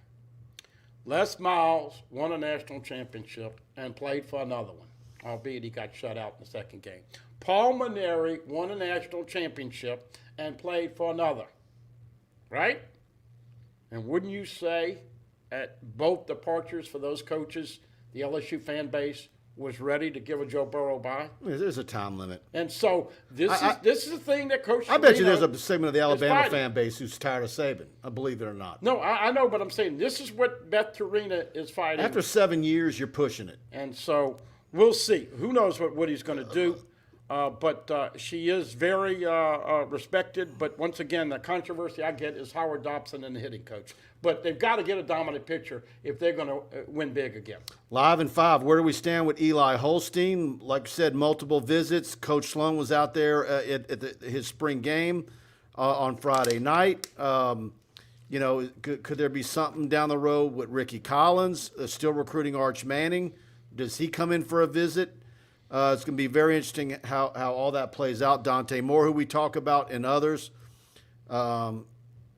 Les Miles won a national championship and played for another one, albeit he got shut out in the second game. Paul Maneri won a national championship and played for another, right? And wouldn't you say at both departures for those coaches, the LSU fan base was ready to give a Joe Burrow bye? There's a time limit. And so this is the thing that Coach I bet you there's a segment of the Alabama fan base who's tired of Saban. I believe it or not. No, I know, but I'm saying this is what Beth Torina is fighting. After 7 years, you're pushing it. And so we'll see. Who knows what Woody's going to do? But she is very respected. But once again, the controversy I get is Howard Dobson and the hitting coach. But they've got to get a dominant pitcher if they're going to win big again. Live in 5, where do we stand with Eli Holstein? Like I said, multiple visits. Coach Sloan was out there at his spring game on Friday night. Could there be something down the road with Ricky Collins, still recruiting Arch Manning? Does he come in for a visit? It's going to be very interesting how all that plays out. Dante Moore, who we talk about, and others.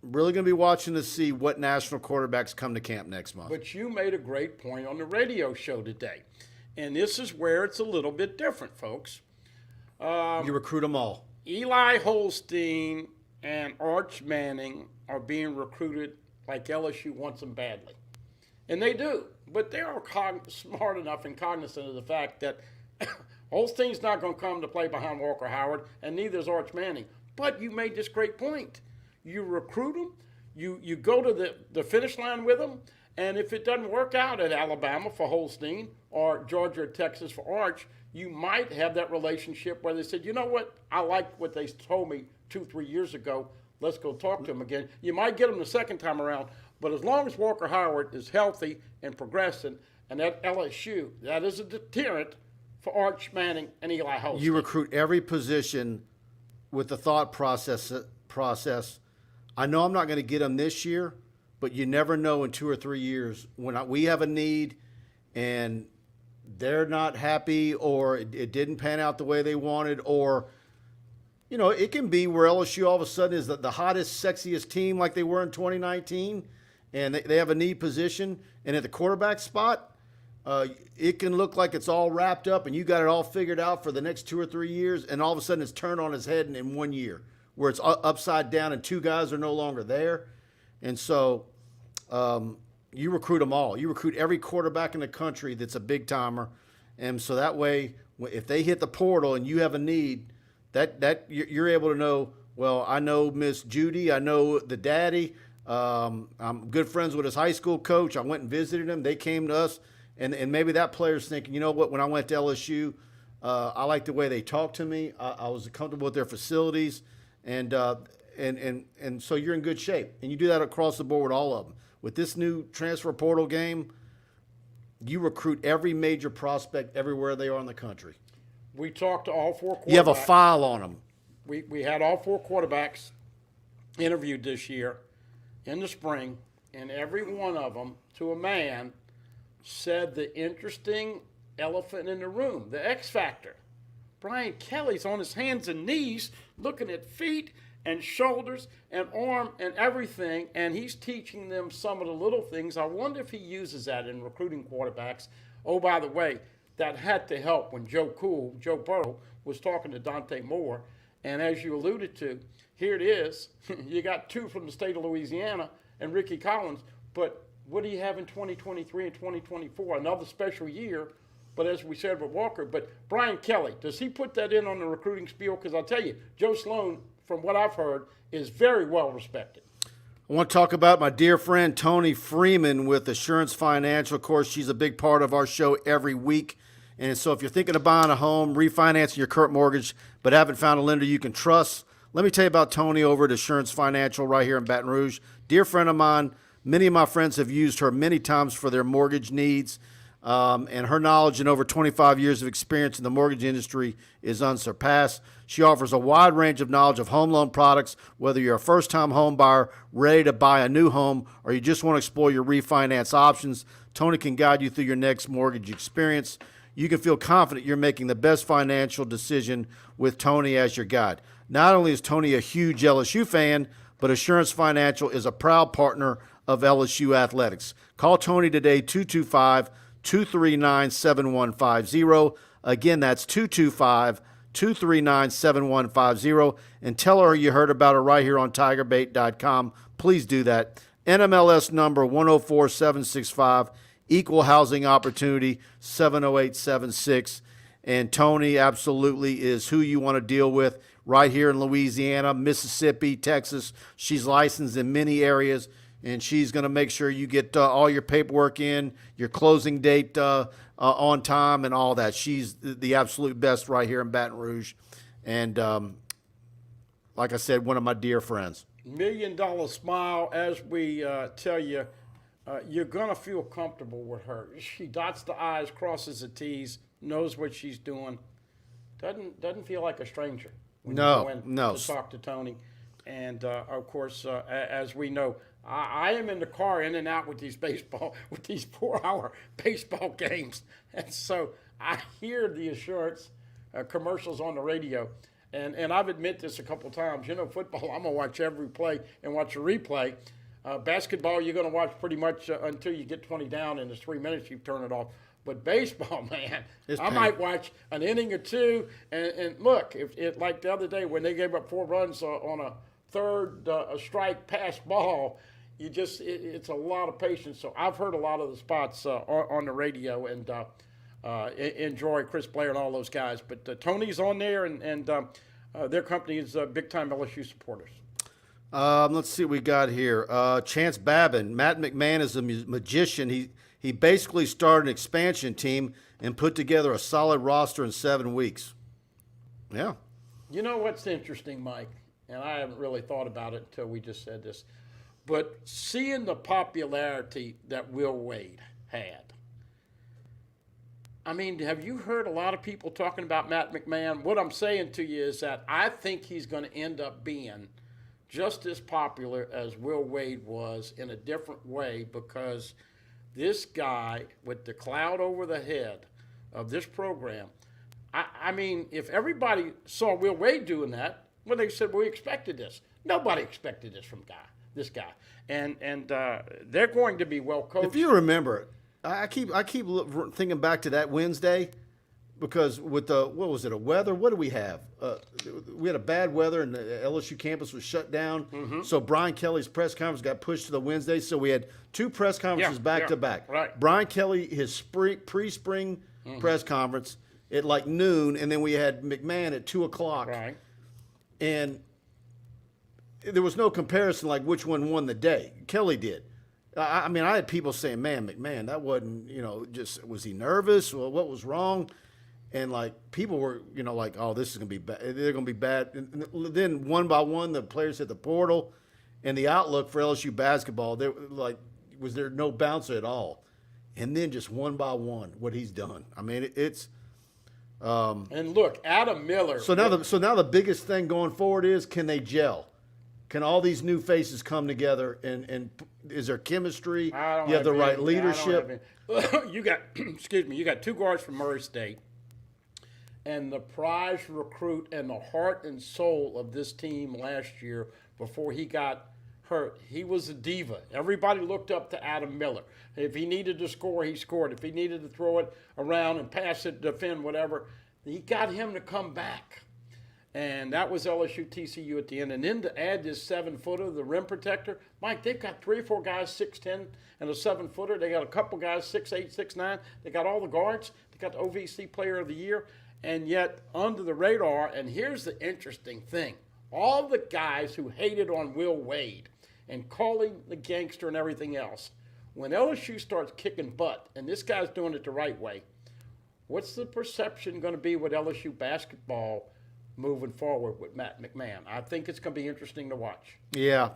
Really going to be watching to see what national quarterbacks come to camp next month. But you made a great point on the radio show today. And this is where it's a little bit different, folks. You recruit them all. Eli Holstein and Arch Manning are being recruited like LSU wants them badly. And they do. But they are smart enough and cognizant of the fact that Holstein's not going to come to play behind Walker Howard, and neither is Arch Manning. But you made this great point. You recruit them, you go to the finish line with them, and if it doesn't work out at Alabama for Holstein or Georgia or Texas for Arch, you might have that relationship where they said, you know what, I like what they told me 2-3 years ago. Let's go talk to them again. You might get them the second time around, but as long as Walker Howard is healthy and progressing, and at LSU, that is a deterrent for Arch Manning and Eli Holstein. You recruit every position with the thought process. I know I'm not going to get them this year, but you never know in 2 or 3 years when we have a need and they're not happy or it didn't pan out the way they wanted, or it can be where LSU all of a sudden is the hottest, sexiest team like they were in 2019, and they have a need position, and at the quarterback spot, it can look like it's all wrapped up and you got it all figured out for the next 2 or 3 years, and all of a sudden it's turned on its head in 1 year, where it's upside down and 2 guys are no longer there. And so you recruit them all. You recruit every quarterback in the country that's a big-timer. And so that way, if they hit the portal and you have a need, that you're able to know, well, I know Miss Judy, I know the daddy. I'm good friends with his high school coach. I went and visited him. They came to us. And maybe that player's thinking, you know what, when I went to LSU, I liked the way they talked to me. I was comfortable with their facilities. And so you're in good shape. And you do that across the board with all of them. With this new transfer portal game, you recruit every major prospect everywhere they are in the country. We talked to all 4 quarterbacks. You have a file on them. We had all 4 quarterbacks interviewed this year in the spring, and every one of them, to a man, said the interesting elephant in the room, the X factor. Brian Kelly's on his hands and knees looking at feet and shoulders and arm and everything, and he's teaching them some of the little things. I wonder if he uses that in recruiting quarterbacks. Oh, by the way, that had to help when Joe Burrow, was talking to Dante Moore. And as you alluded to, here it is. You got 2 from the state of Louisiana and Ricky Collins, but what do you have in 2023 and 2024? Another special year. But as we said with Walker, but Brian Kelly, does he put that in on the recruiting spiel? Because I'll tell you, Joe Sloan from what I've heard, is very well respected. I want to talk about my dear friend Tony Freeman with Assurance Financial. Of course, she's a big part of our show every week. And so if you're thinking of buying a home, refinancing your current mortgage, but haven't found a lender you can trust, let me tell you about Tony over at Assurance Financial right here in Baton Rouge. Dear friend of mine, many of my friends have used her many times for their mortgage needs. And her knowledge and over 25 years of experience in the mortgage industry is unsurpassed. She offers a wide range of knowledge of home loan products, whether you're a first-time home buyer ready to buy a new home or you just want to explore your refinance options. Tony can guide you through your next mortgage experience. You can feel confident you're making the best financial decision with Tony as your guide. Not only is Tony a huge LSU fan, but Assurance Financial is a proud partner of LSU Athletics. Call Tony today, 225-239-7150. Again, that's 225-239-7150. And tell her you heard about her right here on TigerBait.com. Please do that. NMLS number 104765. Equal housing opportunity 70876. And Tony absolutely is who you want to deal with right here in Louisiana, Mississippi, Texas. She's licensed in many areas, and she's going to make sure you get all your paperwork in, your closing date on time, and all that. She's the absolute best right here in Baton Rouge. And like I said, one of my dear friends. $1 million smile, as we tell you, you're going to feel comfortable with her. She dots the I's, crosses the T's, knows what she's doing. Doesn't feel like a stranger when you go in to talk to Tony. And, of course, as we know, I am in the car in and out with these 4-hour baseball games. And so I hear the Assurance commercials on the radio. And I've admitted this a couple times. You know, football, I'm going to watch every play and watch a replay. Basketball, you're going to watch pretty much until you get 20 down, and in 3 minutes you turn it off. But baseball, man, I might watch an inning or two. And look, like the other day when they gave up 4 runs on a third strike pass ball, it's a lot of patience. So I've heard a lot of the spots on the radio and enjoy Chris Blair and all those guys. But Tony's on there, and their company is big-time LSU supporters. Let's see what we got here. Chance Babin. Matt McMahon is a magician. He basically started an expansion team and put together a solid roster in 7 weeks. Yeah. You know what's interesting, Mike, and I haven't really thought about it until we just said this, but seeing the popularity that Will Wade had. I mean, have you heard a lot of people talking about Matt McMahon? What I'm saying to you is that I think he's going to end up being just as popular as Will Wade was in a different way, because this guy with the cloud over the head of this program, I mean, if everybody saw Will Wade doing that, well, they said, we expected this. Nobody expected this from this guy. And they're going to be well coached. If you remember, I keep thinking back to that Wednesday, because with the, what was it, a weather? What do we have? We had a bad weather and the LSU campus was shut down. Mm-hmm. So Brian Kelly's press conference got pushed to the Wednesday. So we had 2 press conferences back to back. Right. Brian Kelly, his pre-spring press conference at like noon, and then we had McMahon at 2 o'clock. Right. And there was no comparison like which one won the day. Kelly did. I mean, I had people saying, man, McMahon, that wasn't, just, was he nervous? Well, what was wrong? And, like, people were, like, oh, this is going to be bad. They're going to be bad. And then one by one, the players hit the portal. And the outlook for LSU basketball, was there no bouncer at all. And then just one by one, what he's done. I mean, it's and look, Adam Miller. So now the biggest thing going forward is, can they gel? Can all these new faces come together, and is there chemistry? You have the right leadership. You got, you got 2 guards from Murray State. And the prize recruit and the heart and soul of this team last year before he got hurt, he was a diva. Everybody looked up to Adam Miller. If he needed to score, he scored. If he needed to throw it around and pass it, defend, whatever, he got him to come back. And that was LSU TCU at the end. And then to add this 7-footer, the rim protector, Mike, they've got 3 or 4 guys 6'10" and a 7-footer. They got a couple guys 6'8", 6'9". They got all the guards. They got the OVC Player of the Year. And yet, under the radar, and here's the interesting thing, all the guys who hated on Will Wade and calling the gangster and everything else, when LSU starts kicking butt, and this guy's doing it the right way, what's the perception going to be with LSU basketball moving forward with Matt McMahon? I think it's going to be interesting to watch. Yeah.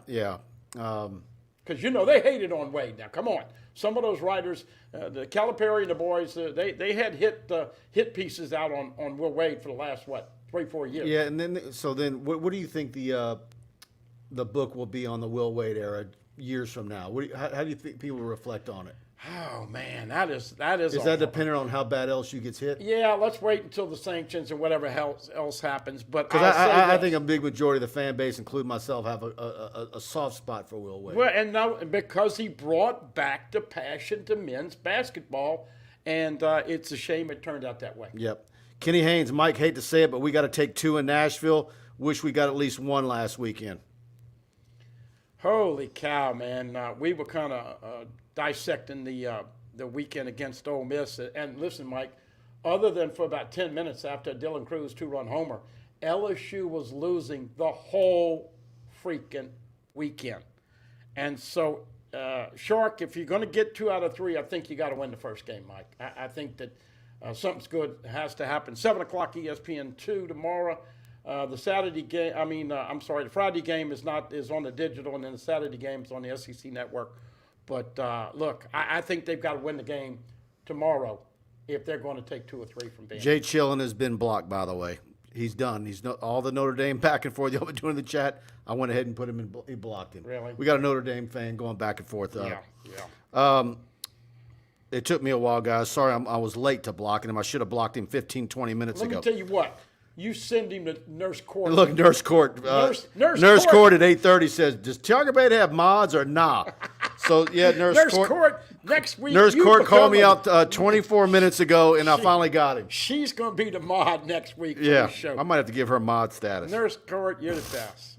Because, they hated on Wade. Now, come on. Some of those writers, the Calipari and the boys, they had hit pieces out on Will Wade for the last, 3-4 years. Yeah, and then what do you think the book will be on the Will Wade era years from now? How do you think people reflect on it? Oh, man, that is. Is that dependent on how bad LSU gets hit? Yeah, let's wait until the sanctions and whatever else happens. But because I think a big majority of the fan base, including myself, have a soft spot for Will Wade. Well, and now because he brought back the passion to men's basketball, and it's a shame it turned out that way. Yep. Kenny Haynes, Mike, hate to say it, but we got to take 2 in Nashville. Wish we got at least 1 last weekend. Holy cow, man! We were kind of dissecting the weekend against Ole Miss, and listen, Mike. Other than for about 10 minutes after Dylan Cruz 2-run homer, LSU was losing the whole freaking weekend. And so, Shark, if you're going to get 2 out of 3, I think you got to win the first game, Mike. I think that something's good has to happen. 7 o'clock ESPN2 tomorrow. The Saturday game, the Friday game is on the digital, and then the Saturday game is on the SEC network. But look, I think they've got to win the game tomorrow if they're going to take 2 or 3 from Baton. Jay Chillen has been blocked, by the way. He's done. All the Notre Dame back and forth y'all been doing in the chat. I went ahead and put him in. He blocked him. Really? We got a Notre Dame fan going back and forth. Yeah. It took me a while, guys. Sorry, I was late to blocking him. I should have blocked him 15, 20 minutes ago. Let me tell you what. You send him to Nurse Court. Look, Nurse Court. Nurse Court at 8:30 says, does TigerBait have mods or nah? So, yeah, Nurse Court. Next week. Nurse Court called me out 24 minutes ago, and I finally got him. She's going to be the mod next week for Yeah, the show. I might have to give her mod status. Nurse Court, you're the best.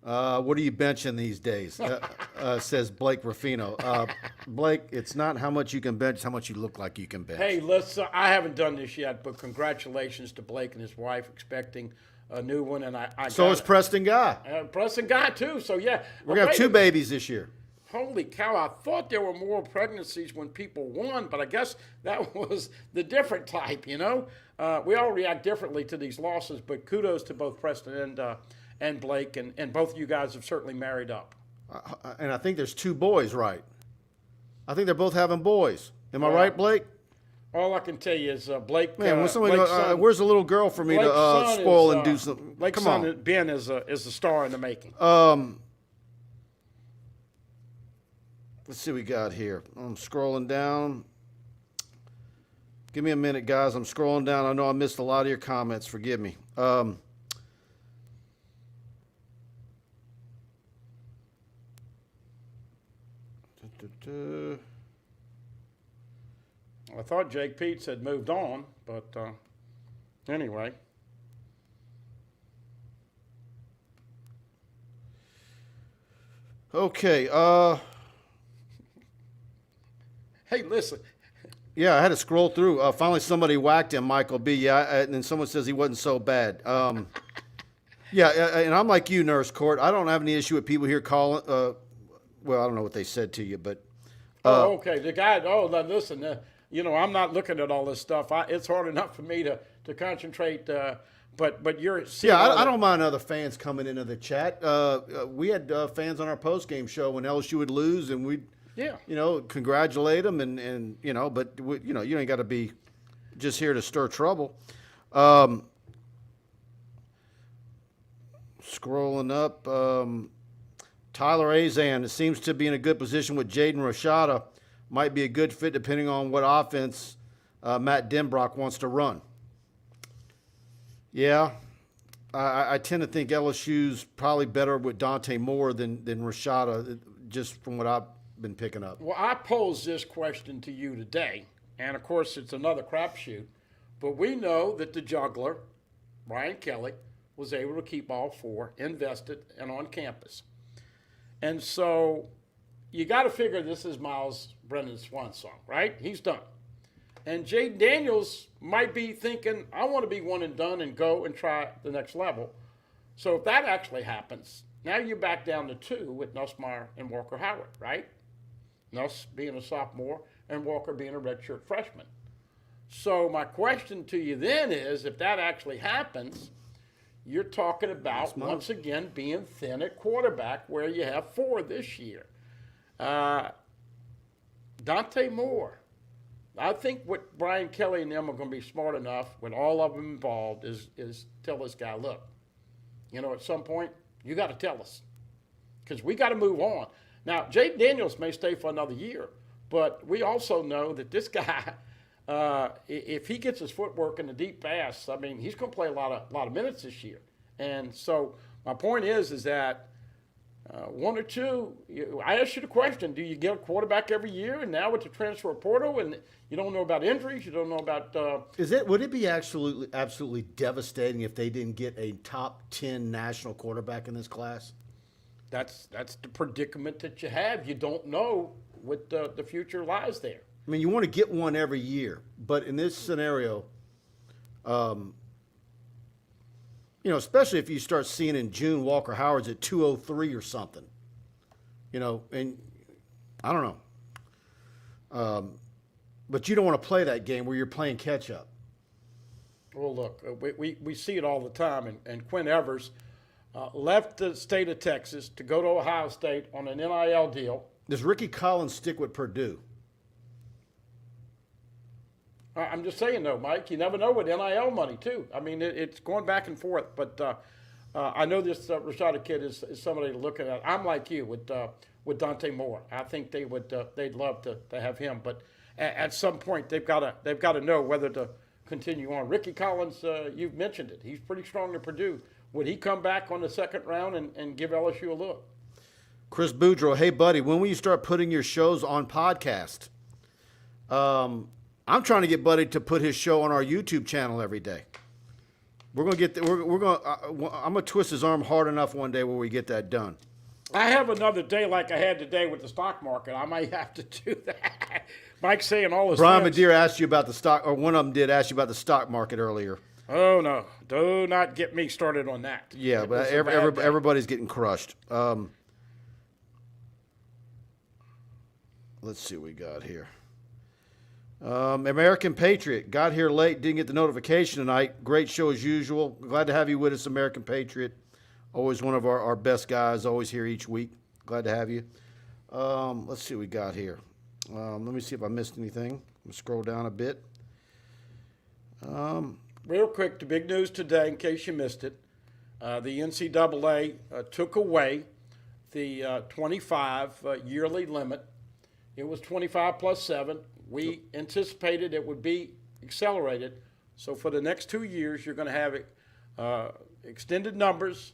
What are you benching these days? Says Blake Ruffino. Blake, it's not how much you can bench, it's how much you look like you can bench. Hey, I haven't done this yet, but congratulations to Blake and his wife expecting a new one. And so is Preston Guy. Preston Guy, too. So, yeah. We're going to have 2 babies this year. Holy cow, I thought there were more pregnancies when people won, but I guess that was the different type, We all react differently to these losses, but kudos to both Preston and Blake, and both of you guys have certainly married up. And I think there's 2 boys, right? I think they're both having boys. Am I right, Blake? All I can tell you is Blake. Man, when somebody goes, where's the little girl for me to spoil and do something? Blake's son, Ben, is a star in the making. Let's see what we got here. I'm scrolling down. Give me a minute, guys. I'm scrolling down. I know I missed a lot of your comments. Forgive me. I thought Jake Peets had moved on, but anyway. Okay. Hey, listen. Yeah, I had to scroll through. Finally, somebody whacked him, Michael B. Yeah, and then someone says he wasn't so bad. Yeah, and I'm like you, Nurse Court. I don't have any issue with people here calling. Well, I don't know what they said to you, but. Okay. The guy. Oh, listen. I'm not looking at all this stuff. It's hard enough for me to concentrate. But you're. I don't mind other fans coming into the chat. We had fans on our post game show when LSU would lose, and we'd. Yeah. Congratulate them and but you ain't got to be just here to stir trouble. Scrolling up, Tyler Azan, it seems to be in a good position with Jaden Rashada. Might be a good fit depending on what offense Matt Denbrock wants to run. Yeah, I tend to think LSU's probably better with Dante Moore than Rashada, just from what I've been picking up. Well, I posed this question to you today, and of course it's another crapshoot, but we know that the juggler, Brian Kelly, was able to keep all 4 invested and on campus. And so you got to figure this is Miles Brennan's swan song, right? He's done. And Jaden Daniels might be thinking, I want to be one and done and go and try the next level. So if that actually happens, now you're back down to 2 with Nussmeier and Walker Howard, right? Nuss being a sophomore and Walker being a redshirt freshman. So my question to you then is, if that actually happens, you're talking about, once again, being thin at quarterback where you have 4 this year. Dante Moore. I think what Brian Kelly and them are going to be smart enough with all of them involved is tell this guy, look, at some point, you got to tell us because we got to move on. Now, Jaden Daniels may stay for another year, but we also know that this guy, if he gets his footwork in the deep pass, I mean, he's going to play a lot of minutes this year. And so my point is that 1 or 2, I asked you the question, do you get a quarterback every year? And now with the transfer portal, and you don't know about injuries, you don't know about would it be absolutely devastating if they didn't get a top 10 national quarterback in this class? That's the predicament that you have. You don't know what the future lies there. I mean, you want to get one every year, but in this scenario, especially if you start seeing in June Walker Howard's at 203 or something, and I don't know. But you don't want to play that game where you're playing catch up. Well, look, we see it all the time, and Quinn Evers left the state of Texas to go to Ohio State on an NIL deal. Does Ricky Collins stick with Purdue? I'm just saying, though, Mike, you never know with NIL money, too. I mean, it's going back and forth. But I know this Rashada kid is somebody to look at. I'm like you with Dante Moore. I think they'd love to have him. But at some point, they've got to know whether to continue on. Ricky Collins, you've mentioned it. He's pretty strong at Purdue. Would he come back on the second round and give LSU a look? Chris Boudreau, hey, buddy, when will you start putting your shows on podcast? I'm trying to get Buddy to put his show on our YouTube channel every day. We're gonna get. I'm gonna twist his arm hard enough one day where we get that done. I have another day like I had today with the stock market. I might have to do that. Mike's saying all his Brian friends. Madeira asked you about the stock, or one of them did ask you about the stock market earlier. Oh no! Do not get me started on that. Yeah, but everybody's getting crushed. Let's see what we got here. American Patriot got here late, didn't get the notification tonight. Great show as usual. Glad to have you with us, American Patriot. Always one of our best guys, always here each week. Glad to have you. Let's see what we got here. Let me see if I missed anything. I'm going to scroll down a bit. Real quick, the big news today, in case you missed it, the NCAA took away the 25 yearly limit. It was 25 plus 7. We anticipated it would be accelerated. So for the next 2 years, you're going to have extended numbers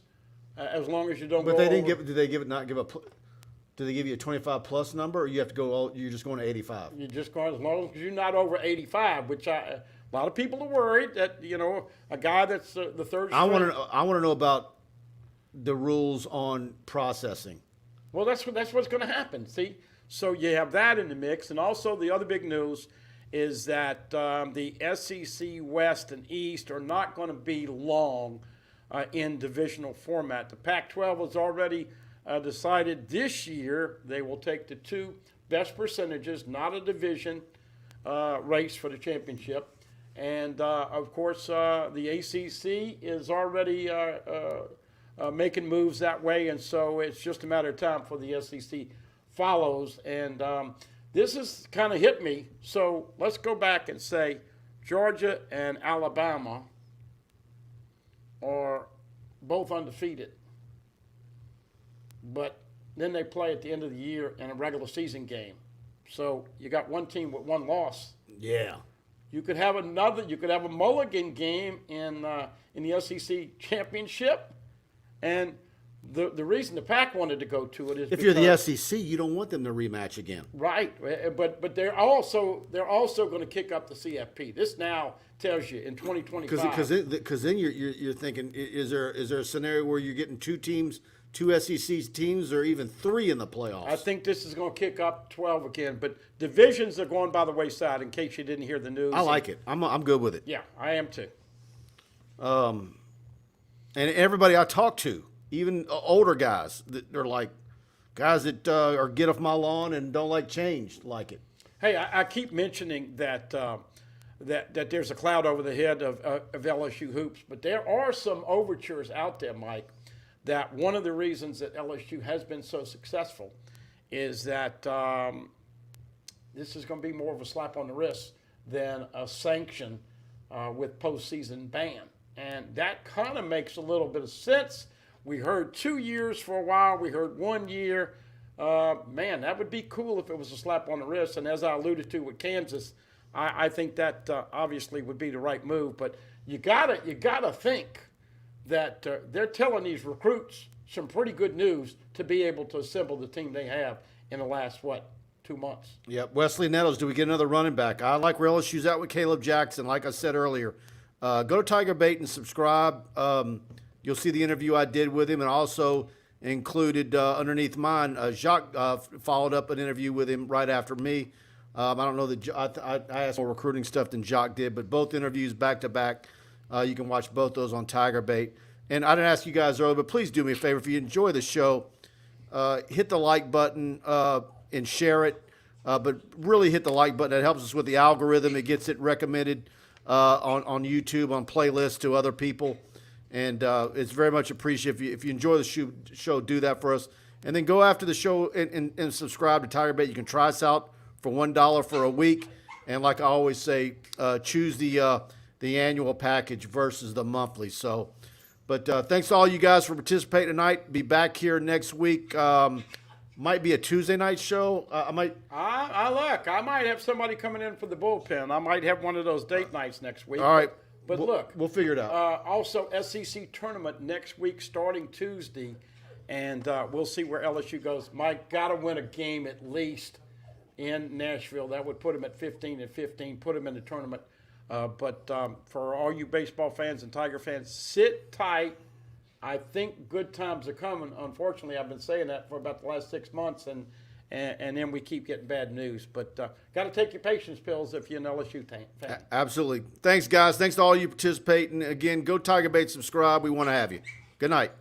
as long as you don't. But go they didn't over. give. Did they give it? Not give a? Do they give you a 25 plus number, or you have to go? You're just going to 85. You're just going as long as you're not over 85, which a lot of people are worried that a guy that's the third. I want to know about the rules on processing. Well, that's what's going to happen. See. So you have that in the mix, and also the other big news is that the SEC West and East are not going to be long in divisional format. The Pac-12 has already decided this year they will take the 2 best percentages, not a division race for the championship. And, of course, the ACC is already making moves that way, and so it's just a matter of time for the SEC follows, and this has kind of hit me. So let's go back and say Georgia and Alabama are both undefeated, but then they play at the end of the year in a regular season game. So you got one team with 1 loss. Yeah. You could have another. You could have a mulligan game in the SEC championship, and the reason the Pac wanted to go to it is if you're the SEC, you don't want them to rematch again. Right, but they're also going to kick up the CFP. This now tells you in 2025 because then you're thinking, is there a scenario where you're getting two 2 SEC teams or even 3 in the playoffs. I think this is going to kick up 12 again, but divisions are going by the wayside. In case you didn't hear the news, I like it. I'm good with it. Yeah, I am too. And everybody I talk to, even older guys that are like guys that are get off my lawn and don't like change, like it. Hey, I keep mentioning that that there's a cloud over the head of LSU hoops, but there are some overtures out there, Mike, that one of the reasons that LSU has been so successful is that this is going to be more of a slap on the wrist than a sanction with postseason ban. And that kind of makes a little bit of sense. We heard 2 years for a while. We heard 1 year. Man, that would be cool if it was a slap on the wrist. And as I alluded to with Kansas, I think that obviously would be the right move. But you gotta think that they're telling these recruits some pretty good news to be able to assemble the team they have in the last, 2 months. Yep. Wesley Nettles, do we get another running back? I like where LSU's at with Caleb Jackson. Like I said earlier, go to TigerBait and subscribe. You'll see the interview I did with him, and also included underneath mine, Jacques followed up an interview with him right after me. I don't know that I asked more recruiting stuff than Jacques did, but both interviews back to back. You can watch both those on TigerBait. And I didn't ask you guys earlier, but please do me a favor. If you enjoy the show, hit the like button and share it. But really hit the like button. It helps us with the algorithm. It gets it recommended on YouTube, on playlists to other people. And it's very much appreciated. If you enjoy the show, do that for us. And then go after the show and subscribe to TigerBait. You can try us out for $1 for a week. And like I always say, choose the annual package versus the monthly. So, but thanks to all you guys for participating tonight. Be back here next week. Might be a Tuesday night show. I might have somebody coming in for the bullpen. I might have one of those date nights next week. All right. But look, we'll figure it out. Also, SEC tournament next week starting Tuesday, and we'll see where LSU goes. Mike, got to win a game at least in Nashville. That would put them at 15-15, put them in the tournament. But for all you baseball fans and Tiger fans, sit tight. I think good times are coming. Unfortunately, I've been saying that for about the last 6 months, and then we keep getting bad news. But got to take your patience pills if you're an LSU fan. Absolutely. Thanks, guys. Thanks to all you participating. Again, go TigerBait, subscribe. We want to have you. Good night.